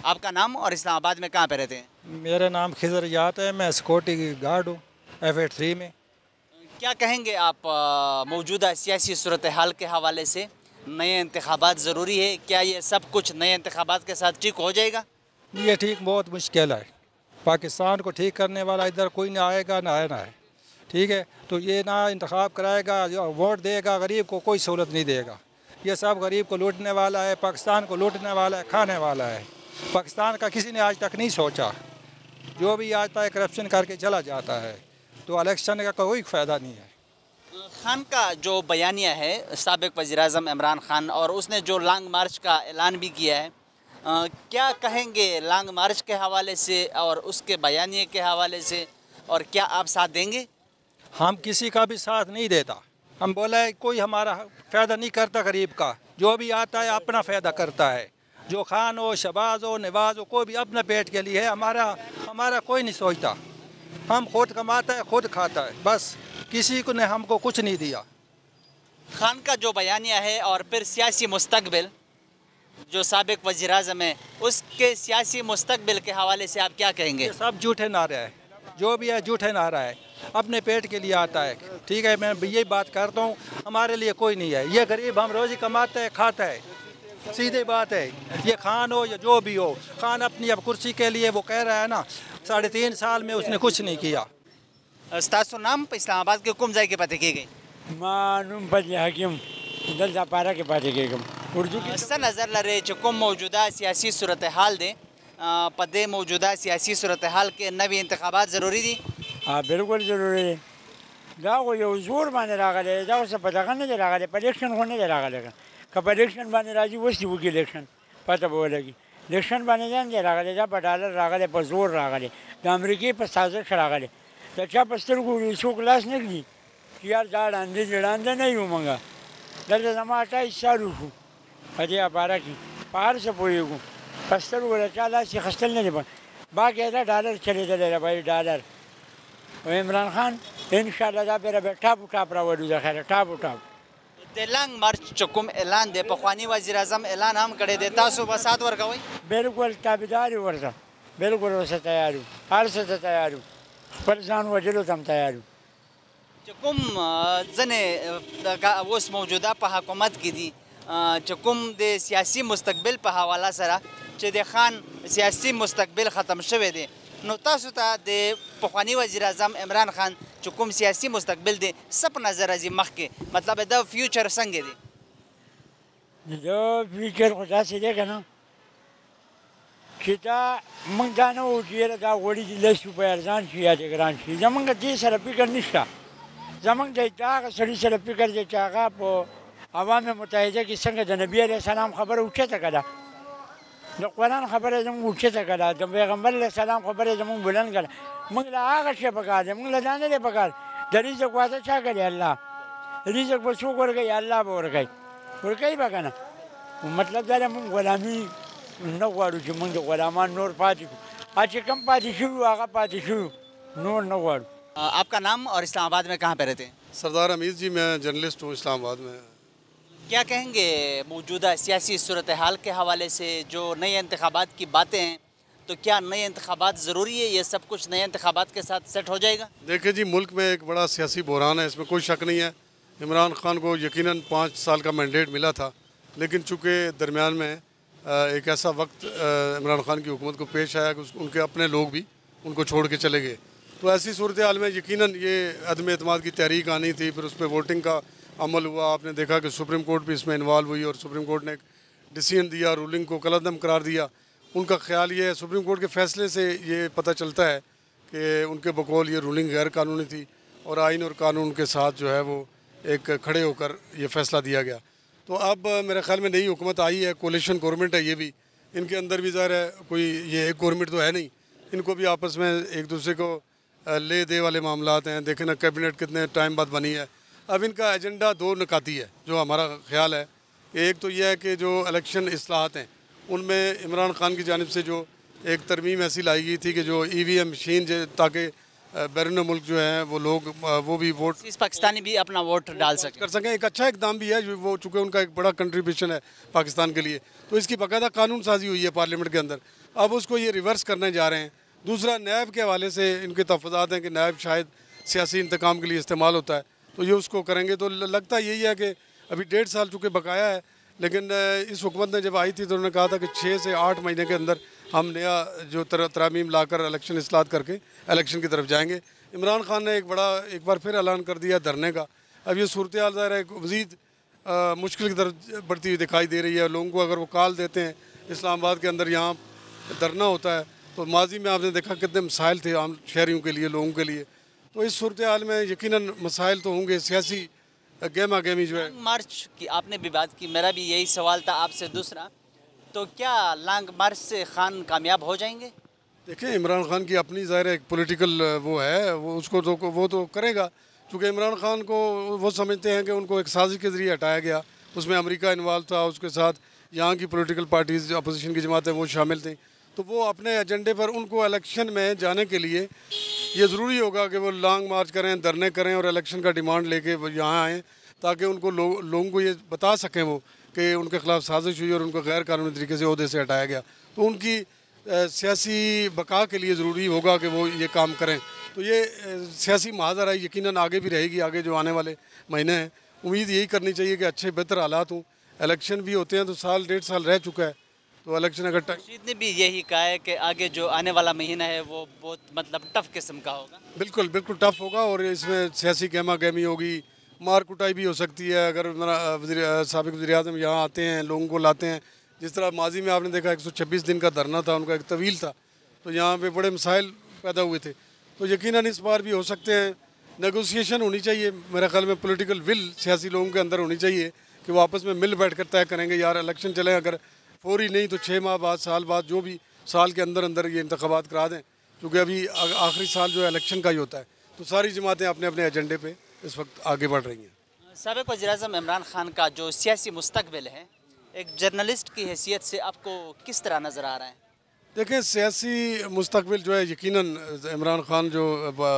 आपका नाम और इस्लामाबाद में कहाँ पे रहते हैं मेरा नाम खिजर यात है मैं सिक्योरिटी गार्ड हूँ F83 में क्या कहेंगे आप मौजूदा सियासी सूरत हाल के हवाले से नए इंतखाबात ज़रूरी है क्या ये सब कुछ नए इंतखाबात के साथ ठीक हो जाएगा ये ठीक बहुत मुश्किल है पाकिस्तान को ठीक करने वाला इधर कोई ना आएगा ना आना है ठीक है तो ये ना इंतखाब कराएगा वोट देगा गरीब को कोई सहूलत नहीं देगा ये सब गरीब को लूटने वाला है पाकिस्तान को लूटने वाला है खाने वाला है पाकिस्तान का किसी ने आज तक नहीं सोचा जो भी आता है करप्शन करके चला जाता है तो इलेक्शन का कोई फ़ायदा नहीं है खान का जो बयानिया है साबिक वज़ीर-ए-आज़म इमरान खान और उसने जो लॉन्ग मार्च का ऐलान भी किया है क्या कहेंगे लॉन्ग मार्च के हवाले से और उसके बयानिए के हवाले से और क्या आप साथ देंगे हम किसी का भी साथ नहीं देता हम बोला है कोई हमारा फ़ायदा नहीं करता गरीब का जो भी आता है अपना फ़ायदा करता है जो खान हो शबाज हो नवाज हो कोई भी अपने पेट के लिए है हमारा कोई नहीं सोचता हम खुद कमाता है खुद खाता है बस किसी को ने हमको कुछ नहीं दिया खान का जो बयानिया है और फिर सियासी मुस्तकबिल जो साबिक वज़ीर-ए-आज़म है उसके सियासी मुस्तकबिल के हवाले से आप क्या कहेंगे ये सब झूठे नारे है जो भी है झूठे नारा है अपने पेट के लिए आता है ठीक है मैं यही बात करता हूँ हमारे लिए कोई नहीं है ये गरीब हम रोज़ी कमाते हैं खाता है सीधी बात है ये खान हो या जो भी हो खान अपनी अब कुर्सी के लिए वो कह रहा है ना 3.5 साल में उसने कुछ नहीं किया स्तासो नाम इस्लामाबाद के कुम जाए के पते की गई मालूम फजल हकीम दल पारा के पते की गई उर्दू की सा नज़र लरे कुम मौजूदा सियासी सूरत हाल दे पदे मौजूदा सियासी सूरत हाल के नवी इंतखाबात ज़रूरी थी हाँ बिल्कुल ज़रूरी है دا خو یو زور باندې راغلی دا اوس په دغه نه دی راغلی په الیکشن خو نه دی راغلی که په الیکشن باندې راځي اوس دې وکړي الیکشن پته به ولګي الیکشن باندې ځان دی راغلی دا په ډالر راغلی په زور راغلی د امریکې په سازش راغلی د چا په سترګو څوک لاس نه ږدي چې یار دا ړانده نه یو موږ دلته زما 28 سال وشو په دې باره کې په هر څه پوهېږو په سترګو د چا لاس یې خیستل نه دی باقاعده ډالر چلېدلی دی بای ډالر عمران خان ان شاء الله دا به ټاپ راوړو د خیره ټاپ د لانګ مارچ چې کوم اعلان دی پخواني وزیر اعظم اعلان هم کړی دی تاسو به سات ورکوئ بالکل تابعدار ورته बिल्कुल اوسه تیار یو هر څه ته تیار یو خپل ځان وجلو ته هم تیار یو چې کوم ځنې اوس موجوده په حکومت کې دي چې کوم د سیاسي مستقبل په حواله سره چې د خان سیاسي مستقبل ختم شوی دی نو تاسو ته د پخواني وزیر اعظم عمران خان چې کوم سیاسي مستقبل دی څه په نظر راځي مخکې مطلب د فیوچر څنګه دی د فیوچر خو داسې دی که نه چې دا موږ دا نه وو چې یاره دا غوړي چې لس روپۍ ارزان شي یا دې ګران شي زموږ دې سره فکر نشته زموږ د هغه سړي سره فکر دی چې هغه په عوام متحده کې څنګه د نبي علیه السلام خبره اوچته کړه د قرآن خبره زموږ اوچته کړه د پیغمبر علیه السلام خبره زموږ بلند کړه موږ له هغه شی پکار دی موږ له دا نه دی پکار د رزق وعده چا کړی الله رزق به څوک ورکوي الله به ورکوي ورکوي به که نه مطلب دا دی موږ غلامي نه غواړو چې موږ د غلامان نور پاتې کړو چې کم پاتې شوي هغه پاتې شوي نور نه غواړو आपका नाम और इस्लामाबाद में कहाँ पे रहते हैं सरदार हमीद जी, मैं जर्नलिस्ट हूँ इस्लामाबाद में। क्या कहेंगे मौजूदा सियासी सूरत हाल के हवाले से जो नए इंतखाबात की बातें हैं तो क्या नए इंतखाबात ज़रूरी है ये सब कुछ नए इंतखाबात के साथ सेट हो जाएगा देखिए जी, मुल्क में एक बड़ा सियासी बहरान है, इसमें कोई शक नहीं है। इमरान खान को यकीनन 5 साल का मैंडेट मिला था, लेकिन चूँकि दरमियान में एक ऐसा वक्त इमरान खान की हुकूमत को पेश आया कि उनके अपने लोग भी उनको छोड़ के चले गए, तो ऐसी सूरत हाल में यकीनन ये अदम एतमाद की तहरीक आनी थी। फिर उस पर वोटिंग का अमल हुआ, आपने देखा कि सुप्रीम कोर्ट भी इसमें इन्वॉल्व हुई और सुप्रीम कोर्ट ने एक डिसीजन दिया, रूलिंग को कलअदम करार दिया। उनका ख्याल ये है, सुप्रीम कोर्ट के फैसले से ये पता चलता है कि उनके बकौल ये रूलिंग गैर कानूनी थी और आइन और कानून के साथ जो है वो एक खड़े होकर ये फ़ैसला दिया गया। तो अब मेरे ख्याल में नई हुकूमत आई है, कोलिशन गवर्नमेंट है, ये भी इनके अंदर भी ज़ाहिर है कोई ये एक गवर्नमेंट तो है नहीं, इनको भी आपस में एक दूसरे को ले दे वाले मामलात हैं। देखें ना कैबिनेट कितने टाइम बाद बनी है। अब इनका एजेंडा 2 नकाती है, जो हमारा ख्याल है। एक तो यह है कि जो इलेक्शन इस्लाहात हैं उनमें इमरान खान की जानिब से जो एक तरमीम ऐसी लाई गई थी कि जो EVM मशीन ताकि बैरून मुल्क जो है वो लोग वो भी वोट इस पाकिस्तानी भी अपना वोट डाल कर सकें। एक अच्छा इकदाम भी है जो वो, चूँकि उनका एक बड़ा कंट्रीब्यूशन है पाकिस्तान के लिए, तो इसकी बाकायदा कानून साजी हुई है पार्लियामेंट के अंदर। अब उसको ये रिवर्स करने जा रहे हैं। दूसरा, नैब के हवाले से इनके तहफ़्फ़ुज़ात हैं कि नैब शायद सियासी इंतकाम के लिए इस्तेमाल होता है, तो ये उसको करेंगे। तो लगता यही है कि अभी 1.5 साल चूँकि बकाया है, लेकिन इस हुकूमत ने जब आई थी तो उन्होंने कहा था कि 6 से 8 महीने के अंदर हम नया जो तरमीम लाकर इलेक्शन इस्लाहात करके इलेक्शन की तरफ जाएंगे। इमरान खान ने एक बार फिर ऐलान कर दिया धरने का। अब ये सूरत हाल ज़ाहिर है मज़ीद मुश्किल की तरफ बढ़ती हुई दिखाई दे रही है। लोगों को अगर वो कॉल देते हैं इस्लामाबाद के अंदर यहाँ धरना होता है, तो माजी में आपने देखा कितने मसाइल थे आम शहरियों के लिए, लोगों के लिए। तो इस सूरत हाल में यकीनन मसाइल तो होंगे, सियासी गहमा गहमी जो है। मार्च की आपने भी बात की, मेरा भी यही सवाल था आपसे। दूसरा, तो क्या लॉन्ग मार्च से खान कामयाब हो जाएंगे? देखिए, इमरान खान की अपनी ज़ाहिर एक पॉलिटिकल वो है, वो उसको तो वो तो करेगा, क्योंकि इमरान खान को वो समझते हैं कि उनको एक साजिश के ज़रिए हटाया गया, उसमें अमेरिका इन्वॉल्व था, उसके साथ यहाँ की पॉलिटिकल पार्टीज़ अपोजिशन की जमातें वो शामिल थी। तो वो अपने एजेंडे पर उनको इलेक्शन में जाने के लिए ये ज़रूरी होगा कि वो लॉन्ग मार्च करें, धरने करें और इलेक्शन का डिमांड लेके वो यहाँ आएँ, ताकि उनको लोगों को ये बता सकें वो कि उनके ख़िलाफ़ साजिश हुई और उनको गैर कानूनी तरीके से ओहदे से हटाया गया। तो उनकी सियासी बका के लिए ज़रूरी होगा कि वो ये काम करें। तो ये सियासी महाजरा यकीनन आगे भी रहेगी, आगे जो आने वाले महीने हैं। उम्मीद यही करनी चाहिए कि अच्छे बेहतर हालात हों। इलेक्शन भी होते हैं तो 1.5 साल रह चुका है, तो इलेक्शन अगर रशीद ने भी यही कहा है कि आगे जो आने वाला महीना है वो बहुत मतलब टफ किस्म का होगा। बिल्कुल बिल्कुल टफ होगा, और इसमें सियासी गहमा गहमी होगी, मार कुटाई भी हो सकती है। अगर साबिक़ वज़ीर-ए-आज़म यहाँ आते हैं, लोगों को लाते हैं, जिस तरह माजी में आपने देखा 126 दिन का धरना था उनका, एक तवील था, तो यहाँ पे बड़े मसाइल पैदा हुए थे। तो यकीनन इस बार भी हो सकते हैं। नेगोशिएशन होनी चाहिए, मेरे ख्याल में पॉलिटिकल विल सियासी लोगों के अंदर होनी चाहिए कि वो आपस में मिल बैठ कर तय करेंगे यार इलेक्शन चले, अगर फौरी नहीं तो 6 माह बाद, साल बाद, जो भी साल के अंदर अंदर ये इंतखाबात करा दें, क्योंकि अभी आखिरी साल जो है इलेक्शन का ही होता है। तो सारी जमातें अपने अपने एजेंडे पर इस वक्त आगे बढ़ रही हैं। साबिक़ वज़ीर-ए-आज़म इमरान खान का जो सियासी मुस्तक़बिल है, एक जर्नलिस्ट की हैसियत से आपको किस तरह नज़र आ रहा है? देखें, सियासी मुस्तक़बिल जो है यकीनन इमरान खान जो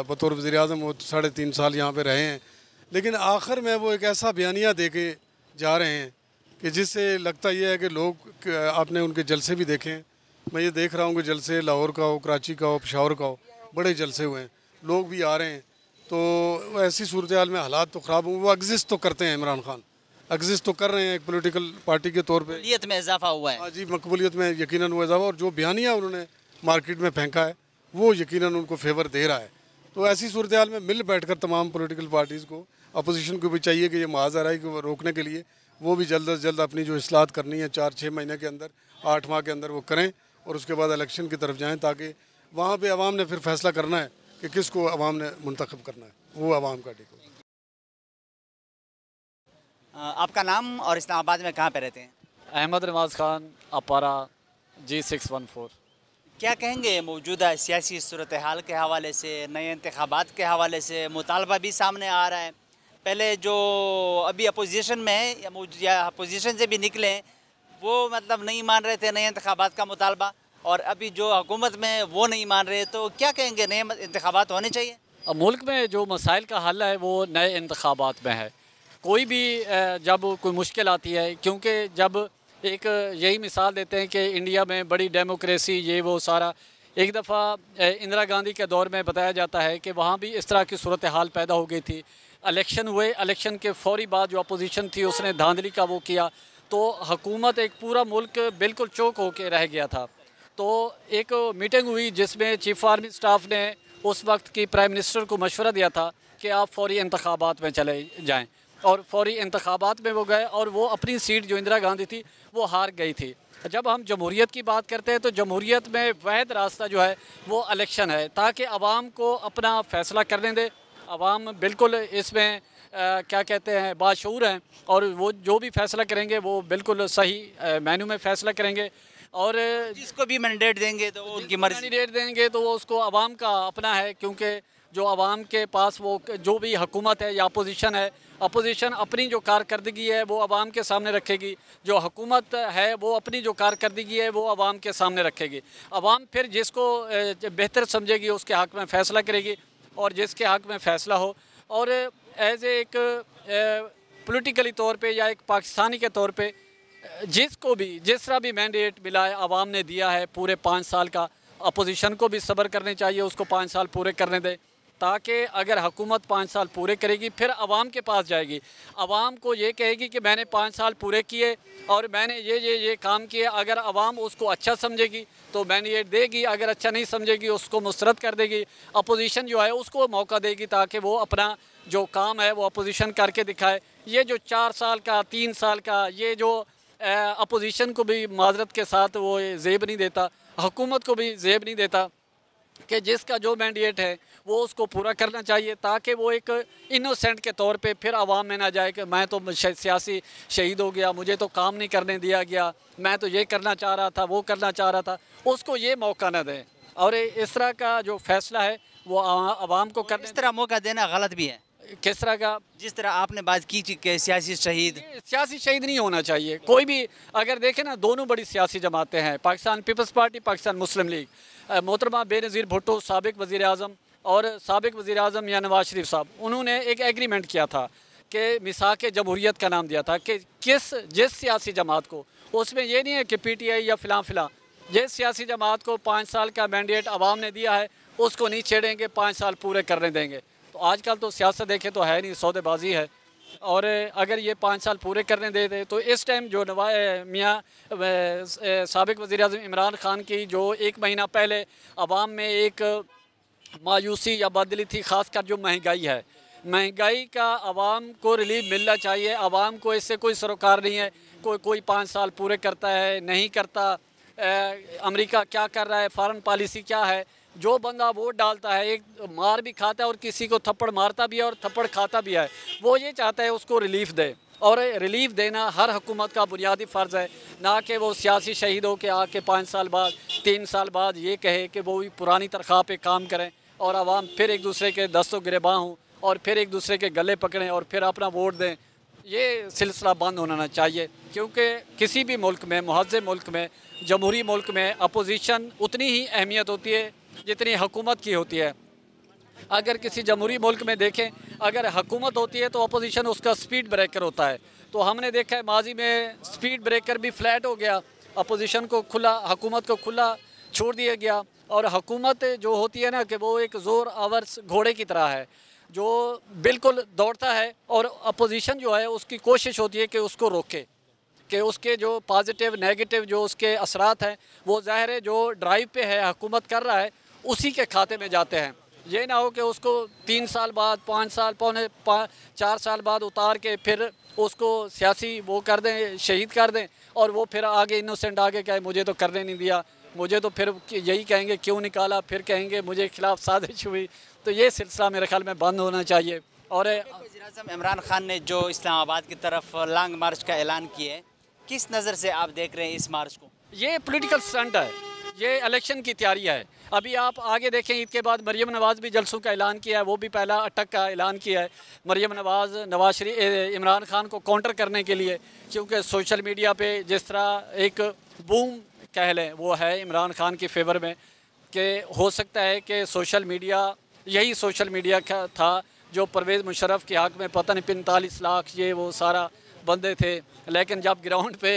बतौर वज़ीर-ए-आज़म वो 3.5 साल यहाँ पे रहे हैं, लेकिन आखिर में वो एक ऐसा बयानिया दे के जा रहे हैं कि जिससे लगता यह है कि लोग, आपने उनके जलसे भी देखें, मैं ये देख रहा हूँ कि जलसे लाहौर का हो, कराची का हो, पेशावर का हो, बड़े जलसे हुए हैं, लोग भी आ रहे हैं। तो ऐसी सूरत हाल में हालात तो ख़राब हुए, वो एग्जिस्ट तो करते हैं, इमरान खान एग्जिस्ट तो कर रहे हैं एक पॉलिटिकल पार्टी के तौर पे। मकबूलियत में इजाफा हुआ है। हाँ जी, मकबूलियत में यकीनन हुआ इजाफा, और जो बयानिया उन्होंने मार्केट में फेंका है वो यकीनन उनको फेवर दे रहा है। तो ऐसी सूरत हाल में मिल बैठ कर तमाम पॉलिटिकल पार्टीज़ को, अपोजिशन को भी चाहिए कि ये महाज आ रहा है कि वो रोकने के लिए वो भी जल्द अज जल्द अपनी जो इस्लाहत करनी है 4-6 महीने के अंदर, 8 माह के अंदर वो करें और उसके बाद इलेक्शन की तरफ जाएँ, ताकि वहाँ पर आवाम ने फिर फैसला करना है कि किसको आवाम ने मुंतखब करना है, वो आवाम का टिको। आपका नाम और इस्लामाबाद में कहाँ पे रहते हैं? अहमद नवाज खान, अपारा, G614। क्या कहेंगे मौजूदा सियासी सूरत हाल के हवाले से, नए इंतखाबात के हवाले से? मुतालबा भी सामने आ रहा है। पहले जो अभी अपोजिशन में है या अपोजिशन से भी निकले वो मतलब नहीं मान रहे थे नए इंतखाबात का मुतालबा, और अभी जो हुकूमत में वो नहीं मान रहे, तो क्या कहेंगे, नए इंतखाबात होने चाहिए? अब मुल्क में जो मसाइल का हल है वो नए इंतखाबात में है। कोई भी जब कोई मुश्किल आती है, क्योंकि जब एक यही मिसाल देते हैं कि इंडिया में बड़ी डेमोक्रेसी ये वो सारा, एक दफ़ा इंदिरा गांधी के दौर में बताया जाता है कि वहाँ भी इस तरह की सूरत हाल पैदा हो गई थी। इलेक्शन हुए, इलेक्शन के फ़ौरी बाद जो अपोजिशन थी उसने धांधली का वो किया, तो हुकूमत, एक पूरा मुल्क बिल्कुल चौक होकर रह गया था। तो एक मीटिंग हुई जिसमें चीफ आर्मी स्टाफ ने उस वक्त की प्राइम मिनिस्टर को मशवरा दिया था कि आप फ़ौरी इंतखाबात में चले जाएँ, और फ़ौरी इंतखाबात में वो गए और वो अपनी सीट जो इंदिरा गांधी थी वो हार गई थी। जब हम जमहूरियत की बात करते हैं तो जमहूरियत में वाहिद रास्ता जो है वो इलेक्शन है, ताकि आवाम को अपना फ़ैसला करने दे। आवाम बिल्कुल इसमें क्या कहते हैं, बाशऊर हैं, और वो जो भी फ़ैसला करेंगे वो बिल्कुल सही मेन्यू में फ़ैसला करेंगे, और जिसको भी मैंडेट देंगे तो वो उनकी मर्ज़ी, मैंडेट देंगे तो वो उसको आवाम का अपना है, क्योंकि जो आवाम के पास वो जो भी हुकूमत है या अपोजिशन है, अपोजिशन अपनी जो कारकर्दगी है वो आवाम के सामने रखेगी, जो हुकूमत है वो अपनी जो कारकर्दगी है वो आवाम के सामने रखेगी। आवाम फिर जिसको बेहतर समझेगी उसके हक़ में फ़ैसला करेगी, और जिसके हक़ में फ़ैसला हो। और एज एक पॉलिटिकली तौर पे या एक पाकिस्तानी के तौर पे जिसको भी जिस तरह भी मैंडेट मिला है, आवाम ने दिया है पूरे 5 साल का, अपोजिशन को भी सब्र करने चाहिए, उसको 5 साल पूरे करने दे, ताकि अगर हुकूमत 5 साल पूरे करेगी फिर आवाम के पास जाएगी, आवाम को ये कहेगी कि मैंने 5 साल पूरे किए और मैंने ये काम किए। अगर आवाम उसको अच्छा समझेगी तो मैंडेट देगी, अगर अच्छा नहीं समझेगी उसको मुस्तरद कर देगी। अपोजिशन जो है उसको मौका देगी ताकि वो अपना जो काम है वो अपोजिशन करके दिखाए। ये जो 4 साल का, 3 साल का, ये जो अपोजिशन को भी माजरत के साथ वो जेब नहीं देता, हुकूमत को भी जेब नहीं देता कि जिसका जो मैंडेट है वो उसको पूरा करना चाहिए, ताकि वो एक इनोसेंट के तौर पे फिर आवाम में ना जाए कि मैं तो सियासी शहीद हो गया, मुझे तो काम नहीं करने दिया गया, मैं तो ये करना चाह रहा था, वो करना चाह रहा था, उसको ये मौका ना दें। और इस तरह का जो फैसला है वो आवाम को करने, इस तरह मौका देना गलत भी है। किस तरह का? जिस तरह आपने बात की कि सियासी शहीद नहीं होना चाहिए कोई भी। अगर देखें ना, दोनों बड़ी सियासी जमातें हैं, पाकिस्तान पीपल्स पार्टी, पाकिस्तान मुस्लिम लीग। मोहतरमा बेनज़ीर भुट्टो साबिक वज़ीर आज़म और साबिक वज़ीर आज़म या नवाज शरीफ साहब, उन्होंने एक एग्रीमेंट किया था कि मिसाक जमहूरियत का नाम दिया था कि जिस सियासी जमात को, उसमें ये नहीं है कि PTI या फ़िलाँ जिस सियासी जमात को 5 साल का मैंडेट आवाम ने दिया है उसको नहीं छेड़ेंगे, 5 साल पूरे करने देंगे। तो आजकल तो सियासत देखें तो है नहीं, सौदेबाजी है। और अगर ये 5 साल पूरे करने देते तो इस टाइम जो मियाँ साबिक वज़ीर आज़म इमरान ख़ान की जो 1 महीना पहले आवाम में एक मायूसी या बदली थी, ख़ासकर जो महंगाई है, महंगाई का आवाम को रिलीफ मिलना चाहिए। आवाम को इससे कोई सरोकार नहीं है, कोई 5 साल पूरे करता है नहीं करता, अमेरिका क्या कर रहा है, फ़ॉरेन पॉलिसी क्या है। जो बंदा वोट डालता है, एक मार भी खाता है और किसी को थप्पड़ मारता भी है और थप्पड़ खाता भी है, वो ये चाहता है उसको रिलीफ दे। और रिलीफ देना हर हुकूमत का बुनियादी फ़र्ज़ है, ना कि वो सियासी शहीदों के आके 5 साल बाद 3 साल बाद ये कहे कि वो भी पुरानी तनख्वाह पे काम करें और आवाम फिर एक दूसरे के दस्तों गिरबां हों और फिर एक दूसरे के गले पकड़ें और फिर अपना वोट दें। ये सिलसिला बंद होना चाहिए, क्योंकि किसी भी मुल्क में, मुहज़्ज़ब मुल्क में, जमहूरी मुल्क में अपोजिशन उतनी ही अहमियत होती है जितनी हुकूमत की होती है। अगर किसी जमहूरी मुल्क में देखें, अगर हुकूमत होती है तो अपोजिशन उसका स्पीड ब्रेकर होता है। तो हमने देखा है माजी में स्पीड ब्रेकर भी फ्लैट हो गया अपोजिशन को खुला, हुकूमत को खुला छोड़ दिया गया। और हुकूमत जो होती है ना कि वो एक ज़ोर आवर घोड़े की तरह है जो बिल्कुल दौड़ता है, और अपोजिशन जो है उसकी कोशिश होती है कि उसको रोके, कि उसके जो पॉजिटिव नेगेटिव जो उसके असरात हैं वो ज़ाहिर है जो ड्राइव पे है हुकूमत कर रहा है उसी के खाते में जाते हैं। ये ना हो कि उसको 3 साल बाद, 5 साल, 4 साल बाद उतार के फिर उसको सियासी वो कर दें, शहीद कर दें, और वो फिर आगे इनोसेंट आगे कहे मुझे तो करने नहीं दिया, मुझे तो फिर यही कहेंगे क्यों निकाला, फिर कहेंगे मुझे खिलाफ साजिश हुई। तो ये सिलसिला मेरे ख्याल में बंद होना चाहिए। और वज़ीर-ए-आज़म इमरान खान ने जो इस्लामाबाद की तरफ लॉन्ग मार्च का ऐलान किया है, किस नज़र से आप देख रहे हैं इस मार्च को? ये पॉलिटिकल स्टंट है, ये इलेक्शन की तैयारी है। अभी आप आगे देखें, ईद के बाद मरीम नवाज़ भी जलसों का ऐलान किया है, वो भी पहला अटक का ऐलान किया है। मरीम नवाज़ इमरान खान को काउंटर करने के लिए, क्योंकि सोशल मीडिया पे जिस तरह एक बूम कह लें वो है इमरान खान की फेवर में, कि हो सकता है कि सोशल मीडिया यही सोशल मीडिया का था जो परवेज़ मुशर्रफ के हक़ में पता नहीं 45 लाख ये वो सारा बंदे थे, लेकिन जब ग्राउंड पे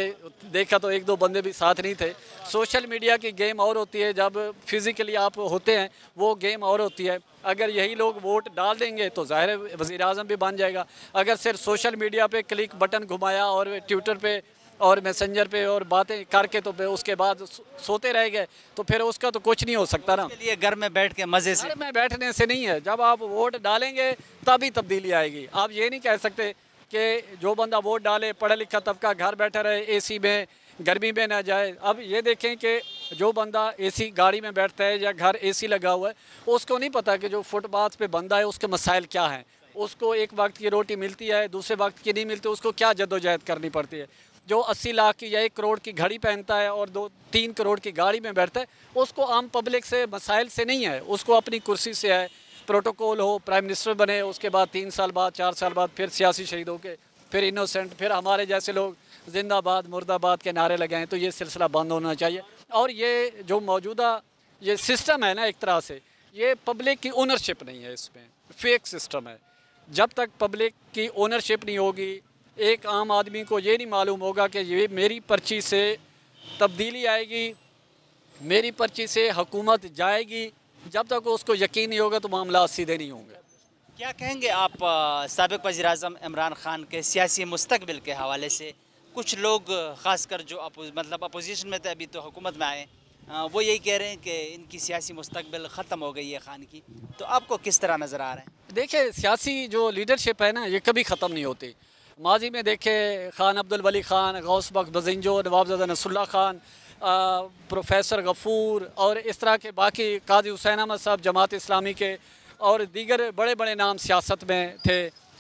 देखा तो 1-2 बंदे भी साथ नहीं थे। सोशल मीडिया की गेम और होती है, जब फिज़िकली आप होते हैं वो गेम और होती है। अगर यही लोग वोट डाल देंगे तो ज़ाहिर वज़ीर-ए-आज़म भी बन जाएगा। अगर सिर्फ सोशल मीडिया पे क्लिक बटन घुमाया और ट्विटर पे और मैसेंजर पे और बातें करके तो उसके बाद सोते रह गए तो फिर उसका तो कुछ नहीं हो सकता ना। ये घर में बैठ के मज़े से, घर में बैठने से नहीं है, जब आप वोट डालेंगे तभी तब्दीली आएगी। आप ये नहीं कह सकते कि जो बंदा वोट डाले पढ़ा लिखा तबका घर बैठा रहे, एसी में गर्मी में ना जाए। अब ये देखें कि जो बंदा एसी गाड़ी में बैठता है या घर एसी लगा हुआ है, उसको नहीं पता कि जो फुटपाथ पे बंदा है उसके मसाइल क्या हैं। उसको एक वक्त की रोटी मिलती है, दूसरे वक्त की नहीं मिलती, उसको क्या जद्दोजहद करनी पड़ती है। जो 80 लाख की या 1 करोड़ की घड़ी पहनता है और 2-3 करोड़ की गाड़ी में बैठता है, उसको आम पब्लिक से मसाइल से नहीं है, उसको अपनी कुर्सी से है। प्रोटोकॉल हो, प्राइम मिनिस्टर बने, उसके बाद 3 साल बाद 4 साल बाद फिर सियासी शहीद होके फिर इनोसेंट, फिर हमारे जैसे लोग जिंदाबाद मुर्दाबाद के नारे लगाएं। तो ये सिलसिला बंद होना चाहिए। और ये जो मौजूदा ये सिस्टम है ना, एक तरह से ये पब्लिक की ओनरशिप नहीं है, इसमें फेक सिस्टम है। जब तक पब्लिक की ओनरशिप नहीं होगी, एक आम आदमी को ये नहीं मालूम होगा कि ये मेरी पर्ची से तब्दीली आएगी, मेरी पर्ची से हुकूमत जाएगी, जब तक उसको यकीन नहीं होगा तो मामला सीधे नहीं होंगे। क्या कहेंगे आप साबिक़ वज़ीर-ए-आज़म इमरान खान के सियासी मुस्तकबिल के हवाले से? कुछ लोग ख़ासकर जो मतलब अपोजिशन में थे, अभी तो हुकूमत में आए, वो यही कह रहे हैं कि इनकी सियासी मुस्तकबिल ख़त्म हो गई है खान की। तो आपको किस तरह नज़र आ रहा है? देखिए, सियासी जो लीडरशिप है ना, ये कभी ख़त्म नहीं होती। माजी में देखे खान अब्दुल वली खान, गौस बख्श बज़िंजो, नवाबज़ादा नसरुल्लाह खान, प्रोफेसर गफूर और इस तरह के बाकी काजी हुसैन अहमद साहब जमात इस्लामी के और दीगर बड़े बड़े नाम सियासत में थे,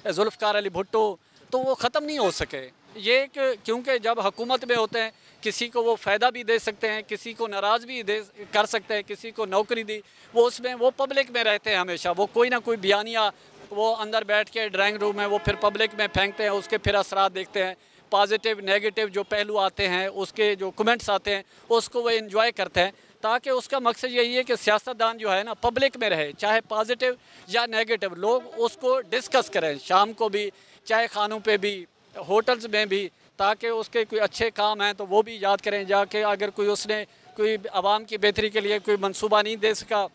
जुल्फ़िकार अली भुट्टो, तो वो ख़त्म नहीं हो सके। ये क्योंकि जब हुकूमत में होते हैं किसी को वो फ़ायदा भी दे सकते हैं, किसी को नाराज़ भी कर सकते हैं, किसी को नौकरी दी, वो उसमें वो पब्लिक में रहते हैं हमेशा। वो कोई ना कोई बयानिया वो अंदर बैठ के ड्राइंग रूम में वो फिर पब्लिक में फेंकते हैं, उसके फिर असरात देखते हैं, पॉजिटिव नेगेटिव जो पहलू आते हैं, उसके जो कमेंट्स आते हैं, उसको वो एंजॉय करते हैं। ताकि उसका मकसद यही है कि सियासतदान जो है ना पब्लिक में रहे, चाहे पॉजिटिव या नेगेटिव, लोग उसको डिस्कस करें शाम को भी, चाय खानों पे भी, होटल्स में भी, ताकि उसके कोई अच्छे काम हैं तो वो भी याद करें जाके। अगर कोई उसने कोई आवाम की बेहतरी के लिए कोई मंसूबा नहीं दे सका,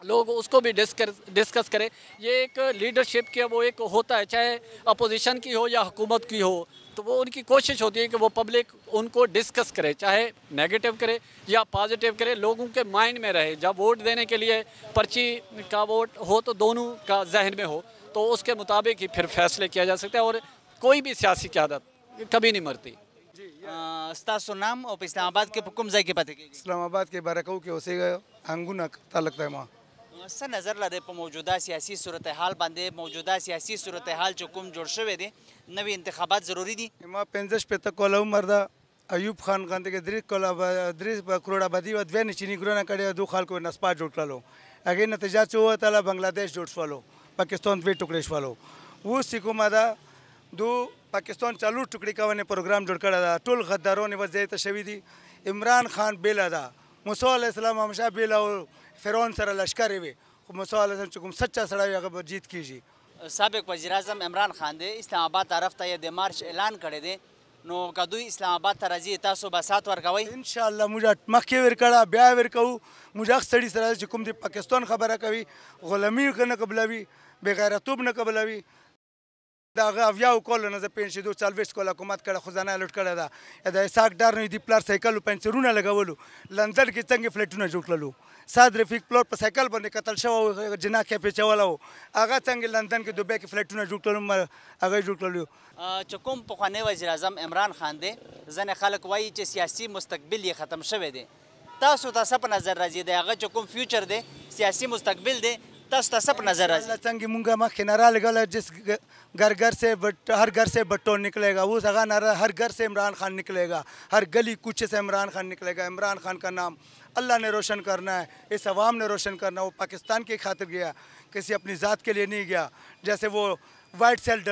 लोग उसको भी डिस्कस करें। ये एक लीडरशिप के वो एक होता है, चाहे अपोजिशन की हो या हुकूमत की हो, तो वो उनकी कोशिश होती है कि वो पब्लिक उनको डिस्कस करे, चाहे नेगेटिव करे या पॉजिटिव करे, लोगों के माइंड में रहे। जब वोट देने के लिए पर्ची का वोट हो तो दोनों का जहन में हो, तो उसके मुताबिक ही फिर फैसले किया जा सकता है। और कोई भी सियासी क़यादत कभी नहीं मरती। उस्ताद नाम और इस्लामाबाद के हुकुम जाए के पते के इस्लामाबाद के बारकाऊ के होसे गए अंगुना लगता है वहाँ सा नज़र लदे पर मौजूदा सियासी सूरत हाल बांधे मौजूदा सियासी सूरत हाल चुकुम जोड़ शवे दे नवी इंतखाबात ज़रूरी दी माँ 50 पे तक कोला मर्दा अयूब खान खान के दृश करोड़ आबादी व द्वे निचनी गुराना कड़े 2 खाल को नस्पा जोड़ लो अगे नतीजा चो तला बांग्लादेश जोड़ वालो पाकिस्तान वे टुकड़े वालो वो सिको मादा 2 पाकिस्तान चालू टुकड़ी का वन प्रोग्राम जोड़ कड़ा टोल गद्दारों ने वजह तशवी दी इमरान खान बेला दा मूसा अलैहिस्सलाम हमेशा बेला फ़िरौन सर लश्कर वे मूसा अलैहिस्सलाम चुकुम सच्चा सड़ा अगर जीत कीजिए। साबिक़ वज़ीर-ए-आज़म इमरान खान दे इस्लामाबाद तरफ ता ये मार्च ऐलान करे दे نو که دوی اسلام آباد ته راځي تاسو به سات ورکوئ ان شاء الله موږ مخکې ورکړه بیا ورکوو موږ هغه سړي سره چې کوم د پاکستان خبره کوي غلامي نه قبلوي بې غیرتوب نه قبلوي د هغه اویاو کالو نه زه پنځه 40 کاله حکومت کړی خو ځانه لوټ کړی ده د اسحاق ډار نه دي پلار سایکل پنسرونه لګولو لندن کې څنګه فلټونه جوړ کړلو سعد رفیق پلور په سایکل باندې قتل شوی جناح کې پیچولی و هغه څنګه لندن کې دوبۍ کې فلټونه جوړ کړل هغه جوړ کړلو چې کوم پخوانی وزیر اعظم عمران خان دی ځینې خلک وایي چې سیاسي مستقبل یې ختم شوی دی تاسو ته څه په نظر راځي د هغه چې کوم فیوچر دی سیاسي مستقبل دی تاسو ته څه په نظر راځي څنګه مونږ مخکې نعره لګوله جس घर घर से हर घर से बट्टो निकलेगा वो सगा नारा हर घर से इमरान खान निकलेगा हर गली कूचे से इमरान खान निकलेगा इमरान खान का नाम अल्लाह ने रोशन करना है इस अवाम ने रोशन करना है वो पाकिस्तान की खातिर गया किसी अपनी ज़ात के लिए नहीं गया जैसे वो वाइट सेल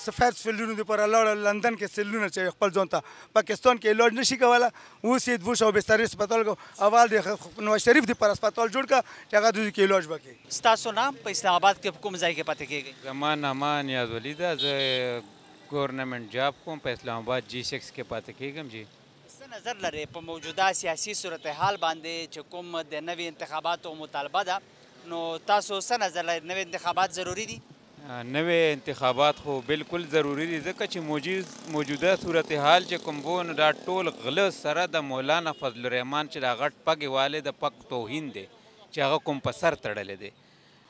सफ़ेद सिल्लू पर लंदन के सिल्लू ने चाहिए खपल जोन था पाकिस्तान के इलाज नशी का वाला वो सीध वो शो बेस्तरी अस्पताल को अवाल नवाज शरीफ दी पर अस्पताल जुड़ का जगह दूसरी के इलाज बाकी ستاسو نام په اسلام آباد کې په کوم ځای کې پاتې کیږي زمان امان نیاز ولی ده زه گورنمنٹ جاب کوم په اسلام آباد G6 کې پاتې کیږم جی څه نظر لري په موجوده سیاسي صورتحال باندې چې کوم د نوي انتخاباتو مطالبه ده نو تاسو څه نظر لري نوي انتخابات ضروری دي نوې انتخابات خو بالکل ضروری دي ځکه چې موجوده صورتحال چې کوم وو نو دا ټول غله سره د مولانا فضل الرحمن چې دا غټ پګې والي د پک توهین دی چې هغه کوم په سر تړلی دی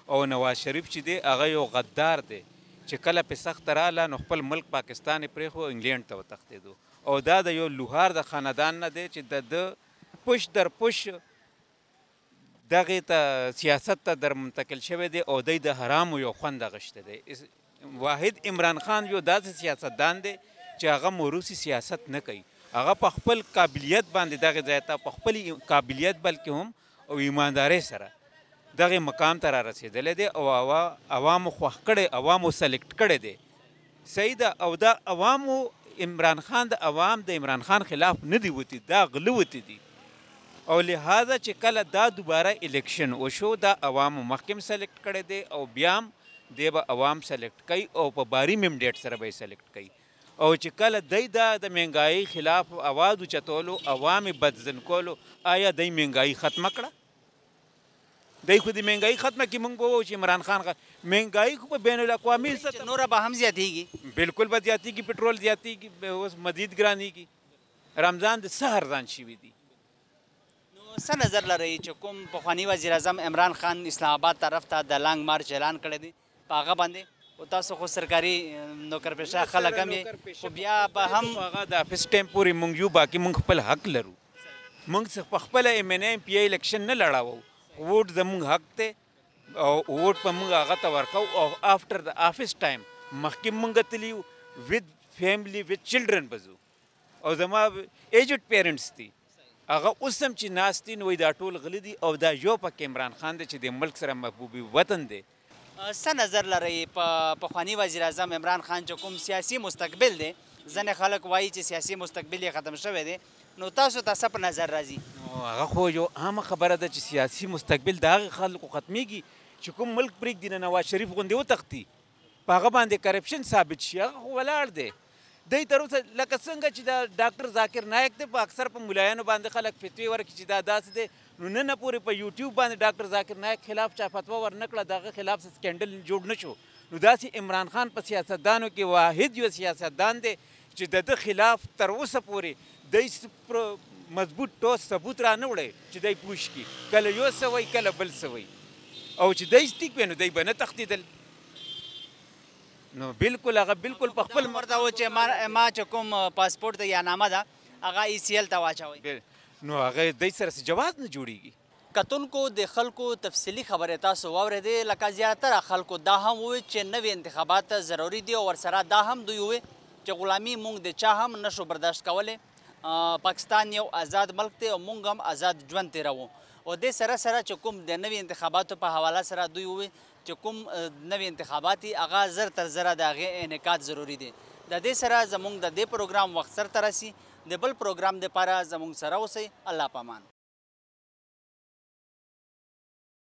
او نواز شریف چې دی هغه یو غدار دی چې کله په سخت رااله نو خپل ملک پاکستان یې پرېښو انګلینډ ته وتښتېدو او دا د یو لوهار د خاندان نه دی چې د پش در پش دغې ته سیاست ته در منتقل شوی دی او دی د حرامو یو خوند اخیستی دی واحد عمران خان یو داسې سیاستدان دی چې هغه موروثي سیاست نه کوي هغه په خپل قابلیت باندې دغې ځای ته په خپل قابلیت بلکې هم او ایماندارۍ سره دغې مقام ته را رسېدلی دی او عوامو خوښ کړی عوامو سلیکټ کړی دی صحیح ده او دا عوامو عمران خان د عوام د عمران خان خلاف نه دی وتی دا غله وتی دي او لہذا چې کله دا دوباره الیکشن وشو دا عوامو مخکې سلیکټ کړی دی او بیا هم دی به عوام سلیکټ کوي او په باري مینډیټ سره به یې سلیکټ کوي او چې کله دی دا د مهنګایي خلاف اواز اوچتولو عوام یې بدزن کولو آیا دی مهنګایي ختمه کړه دی خو د مهنګایي ختمه کړي موږ به ووایو چې عمران خان مهنګایي خو په بین الاقوامي سطح نوره به هم زیاتېږي بالکل به زیاتېږي پټرول زیاتېږي اوس مزید ګرانېږي رمضان د څه ارزان شوي دي څه نظر لرئ چې کوم پخوانی وزیر اعظم عمران خان اسلام آباد طرف ته د لانګ مارچ اعلان کړی دی په هغه باندې او تاسو خو سرکاري نوکرپېشه خلک هم یې خو بیا به هم هغه د افس ټایم پورې موږ یو باقي موږ خپل حق لرو موږ په خپله MNA MPA الیکشن نه لړاوو ووټ زموږ حق دی او ووټ په موږ هغه ته ورکوو او آفټر د افس ټایم مخکې موږ تلي وید فیملی وید چلډرن به ځو او زما ایجډ پیرنټس دي هغه اوس هم چې ناست دي نو دا ټول غلي دي او دا یو پکې عمران خان دی چې د ملک سره محبوبي وطن دی څه نظر لرئ په پخوانی وزیر اعظم عمران خان چې کوم سیاسي مستقبل دی ځینې خلک وایي چې سیاسي مستقبل یې ختم شوی دی نو تاسو ته څه په نظر راځي هغه خو یو عامه خبره ده چې سیاسي مستقبل د هغې خلکو ختمیږي چې کوم ملک پرېږدي نه نواز شریف غوندې وتښتي په هغه باندې کرپشن ثابت شي هغه خو ولاړ دی دی تر اوسه لکه څنګه چې دا ډاکټر ذاکر نایک دی په اکثر په ملایانو باندې خلک فتوې ورکړي چې دا داسې دی نو نن پورې په یوټیوب باندې ډاکټر ذاکر نایک خلاف چا فتوا ورنه کړه د هغه خلاف څه سکینډل جوړ نه شو نو داسې عمران خان په سیاستدانو کې واحد یو سیاستدان دی چې د ده خلاف تر اوسه پورې دی مضبوط ټوس ثبوت را نه وړی چې دی پوښ کړي کله یو څه وایي کله بل څه وایي او چې دی ټیک وی نو دی به نه تښتېدل نو بالکل هغه بالکل په خپل ورته و چې ما چې کوم پاسپورټ یا نامه ده هغه ECL ته واچوئ نو هغه دی سره څه جواز نه جوړیږي کتونکو د خلکو تفصیلي خبرې تاسو واورېدې لکه زیاتره خلکو دا هم وویل چې نوي انتخابات ضروري دي او ورسره دا هم دوی وویل چې غلامي موږ د چا هم نشو برداشت کولی پاکستان یو آزاد ملک دی او موږ هم آزاد ژوند تېروو او دې سره سره چې کوم د نوي انتخاباتو په حواله سره دوی وویل چې کوم نوي انتخابات دي هغه زر تر زره د هغې انعقاد ضروري دی د دې سره زموږ د دې پروګرام وخت سرته رسي د بل پروګرام دپاره زموږ سره اوسئ الله پامان